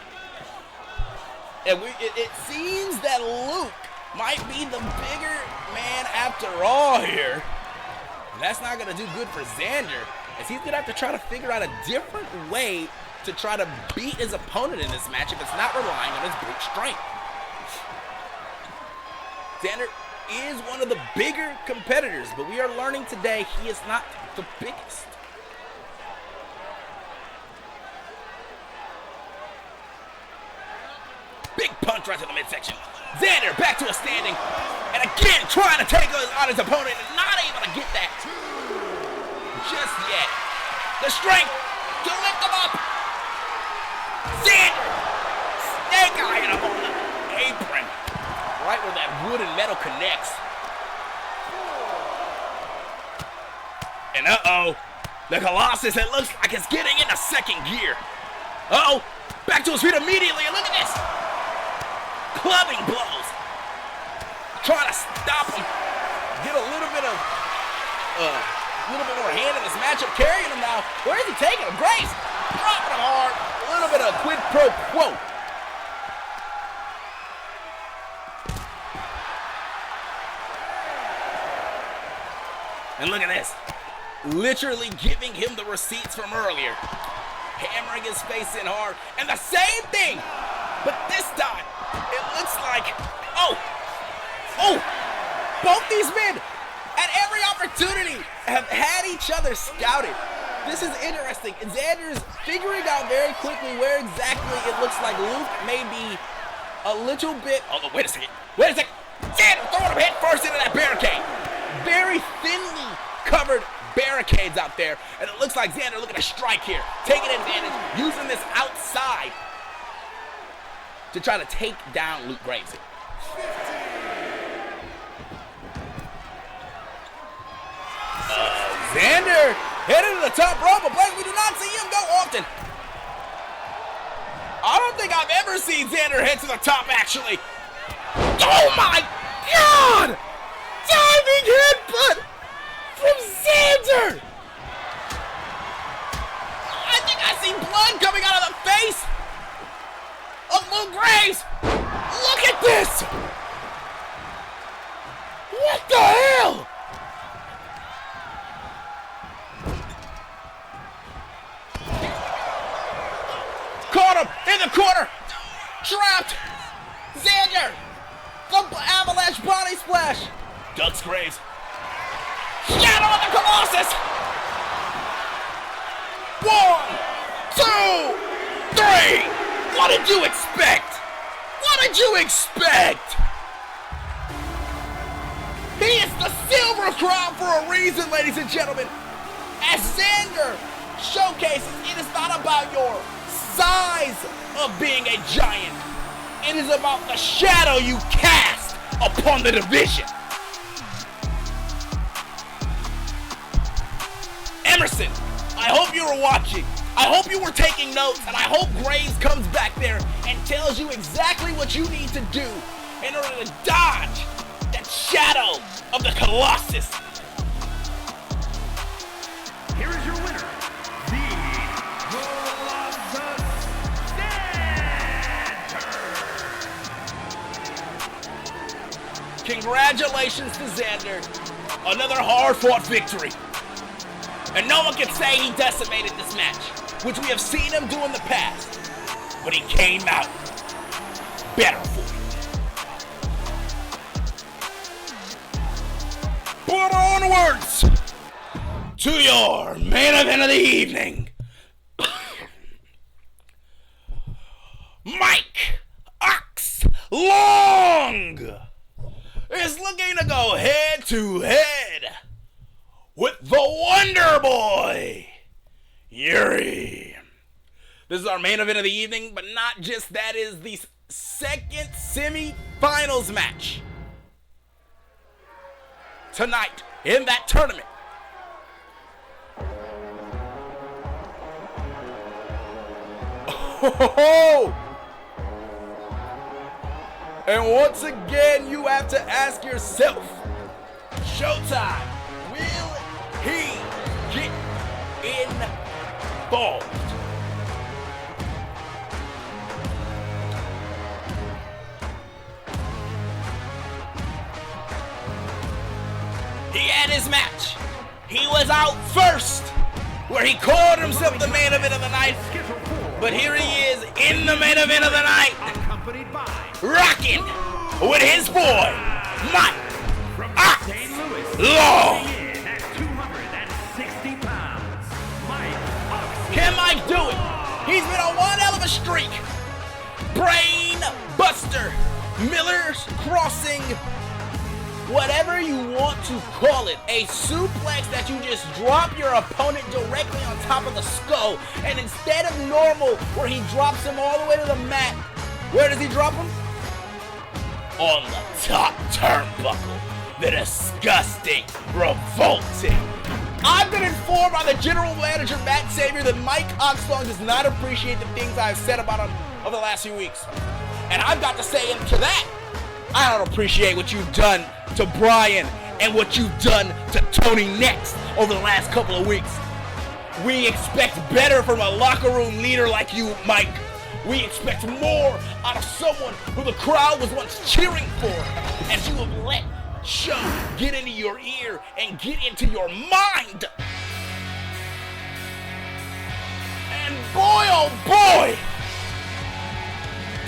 And it seems that Luke might be the bigger man after all here. And that's not going to do good for Xander, as he's going to have to try to figure out a different way to try to beat his opponent in this match if it's not relying on his brute strength. Xander is one of the bigger competitors, but we are learning today he is not the biggest. Big punch right to the midsection. Xander back to a standing, and again trying to take on his opponent and not able to get that just yet. The strength to lift him up. Xander, snake eyeing him on the apron, right where that wood and metal connects. And the Colossus, it looks like it's getting into second gear. Back to his feet immediately, and look at this. Clubbing blows. Trying to stop him. Get a little bit more hand in this matchup, carrying him now. Where is he taking him? Grace dropping him hard. A little bit of quid pro quo. And look at this. Literally giving him the receipts from earlier. Hammering his face in hard. And the same thing. But this time, it looks like, both these men at every opportunity have had each other scouted. This is interesting. And Xander's figuring out very quickly where exactly it looks like Luke may be a little bit, wait a second. Xander throwing him head first into that barricade. Very thinly covered barricades out there. And it looks like Xander looking to strike here. Taking advantage, using this outside to try to take down Luke Graves. Xander headed to the top rope, but we do not see him go often. I don't think I've ever seen Xander head to the top, actually. Oh my God! Diving headbutt from Xander! I think I see blood coming out of the face of Luke Graves. Look at this! What the hell? Caught him in the corner. Trapped. Xander. The avalanche body splash. Ducks Graves. Shadow of the Colossus. 1, 2, 3. What did you expect? What did you expect? He is the Silver Crown for a reason, ladies and gentlemen. As Xander showcases, it is not about your size of being a giant. It is about the shadow you cast upon the division. Emerson, I hope you were watching. I hope you were taking notes, and I hope Graves comes back there and tells you exactly what you need to do in order to dodge that shadow of the Colossus. Here is your winner, the Colossus Xander. Congratulations to Xander. Another hard-fought victory. And no one can say he decimated this match, which we have seen him do in the past. But he came out better for it. But onwards to your main event of the evening. Mike Ox Long is looking to go head to head with the Wonder Boy, Yuri. This is our main event of the evening, but not just that, is the second semi-finals match tonight in that tournament. Oh! And once again, you have to ask yourself, Showtime, will he get involved? He had his match. He was out first, where he called himself the main event of the night. But here he is in the main event of the night, rocking with his boy, Mike Ox Long. Can Mike do it? He's been on one hell of a streak. Brain Buster, Miller's Crossing, whatever you want to call it. A suplex that you just drop your opponent directly on top of the skull. And instead of normal, where he drops him all the way to the mat, where does he drop him? On the top turnbuckle. The disgusting, revolting. I've been informed by the general manager, Matt Savior, that Mike Ox Long does not appreciate the things I've said about him over the last few weeks. And I've got to say to that, I don't appreciate what you've done to Brian and what you've done to Tony Next over the last couple of weeks. We expect better from a locker room leader like you, Mike. We expect more out of someone who the crowd was once cheering for, as you have let Show get into your ear and get into your mind. And boy, oh boy,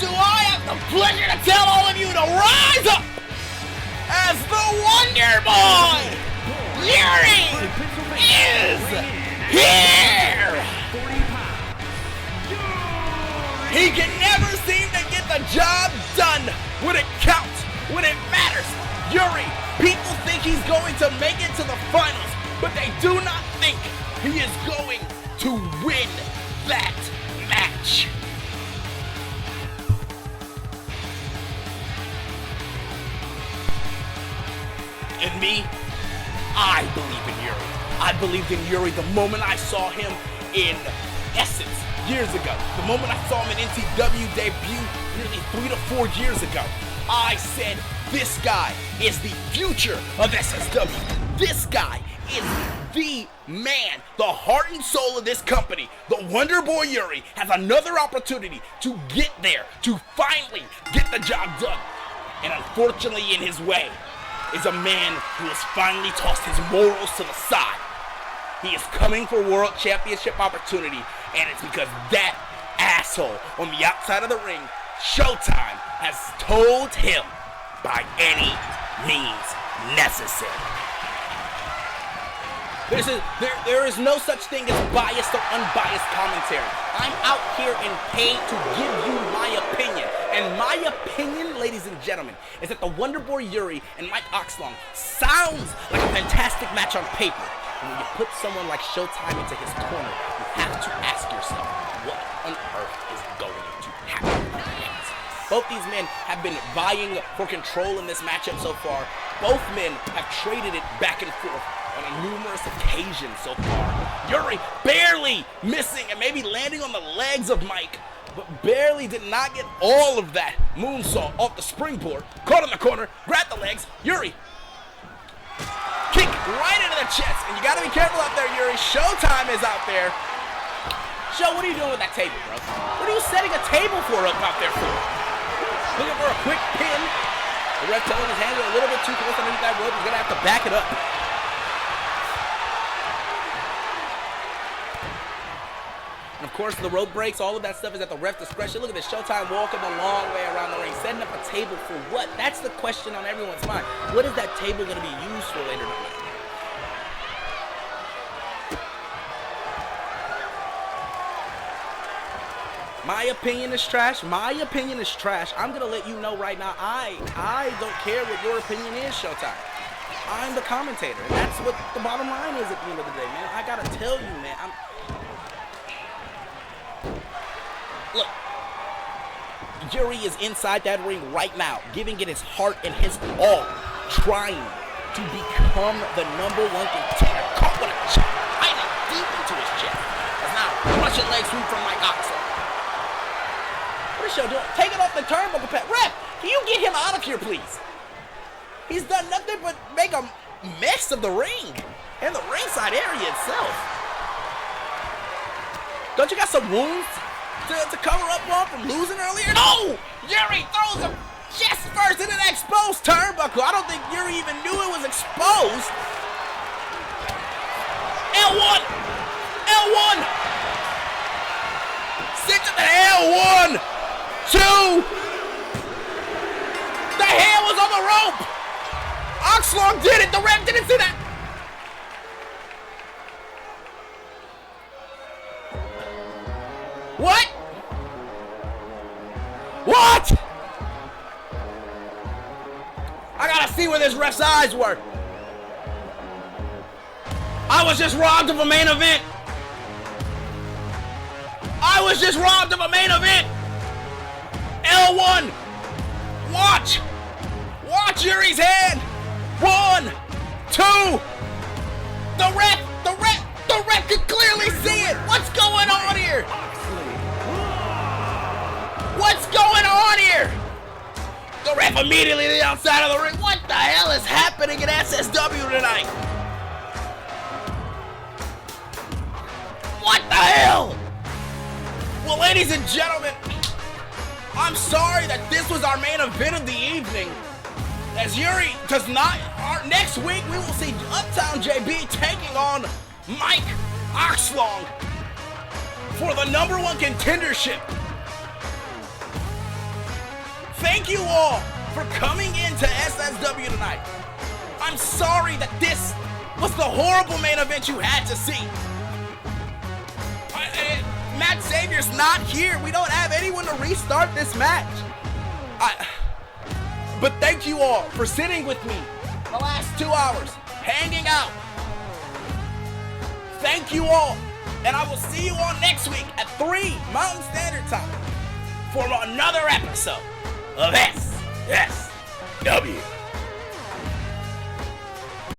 do I have the pleasure to tell all of you to rise up as the Wonder Boy, Yuri, is here. He can never seem to get the job done when it counts, when it matters. Yuri, people think he's going to make it to the finals, but they do not think he is going to win that match. And me, I believe in Yuri. I believed in Yuri the moment I saw him in Essence years ago. The moment I saw him in NCW debut nearly 3 to 4 years ago. I said, this guy is the future of SSW. This guy is the man, the heart and soul of this company. The Wonder Boy Yuri has another opportunity to get there, to finally get the job done. And unfortunately, in his way is a man who has finally tossed his morals to the side. He is coming for world championship opportunity, and it's because that asshole on the outside of the ring, Showtime, has told him by any means necessary. There is no such thing as biased or unbiased commentary. I'm out here and paid to give you my opinion. And my opinion, ladies and gentlemen, is that the Wonder Boy Yuri and Mike Ox Long sounds like a fantastic match on paper. And when you put someone like Showtime into his corner, you have to ask yourself, what on earth is going to happen next? Both these men have been vying for control in this matchup so far. Both men have traded it back and forth on numerous occasions so far. Yuri barely missing and maybe landing on the legs of Mike, but barely did not get all of that moonsault off the springboard. Caught in the corner, grabbed the legs. Yuri, kick right into the chest, and you gotta be careful out there, Yuri. Showtime is out there. Show, what are you doing with that table, bro? What are you setting a table for up out there for? Looking for a quick pin. The ref telling his hands are a little bit too close underneath that rope. He's gonna have to back it up. And of course, the rope breaks, all of that stuff is at the ref's discretion. Look at this, Showtime walking the long way around the ring, setting up a table for what? That's the question on everyone's mind. What is that table going to be used for later tonight? My opinion is trash. My opinion is trash. I'm going to let you know right now, I don't care what your opinion is, Showtime. I'm the commentator, and that's what the bottom line is at the end of the day, man. I got to tell you, man, look, Yuri is inside that ring right now, giving it his heart and his all, trying to become the #1 contender. Caught with a shot right deep into his chest. As now, Russian leg sweep from Mike Oxley. What is Show doing? Take it off the turnbuckle pad. Ref, can you get him out of here, please? He's done nothing but make a mess of the ring and the ringside area itself. Don't you got some wounds to cover up on from losing earlier? No! Yuri throws him chest first into that exposed turnbuckle. I don't think Yuri even knew it was exposed. L1! L1! Sit to the L1! 2! The hand was on the rope! Oxlong did it! The ref didn't see that! What? What? I gotta see where this ref's eyes were. I was just robbed of a main event. I was just robbed of a main event. L1. Watch. Watch Yuri's hand. 1, 2. The ref could clearly see it. What's going on here? What's going on here? The ref immediately to the outside of the ring. What the hell is happening in SSW tonight? What the hell? Well, ladies and gentlemen, I'm sorry that this was our main event of the evening. As Yuri does not, next week we will see Uptown JB taking on Mike Oxlong for the #1 contendership. Thank you all for coming into SSW tonight. I'm sorry that this was the horrible main event you had to see. Matt Xavier's not here. We don't have anyone to restart this match. But thank you all for sitting with me the last 2 hours, hanging out. Thank you all. And I will see you all next week at 3 Mountain Standard Time for another episode of SSW.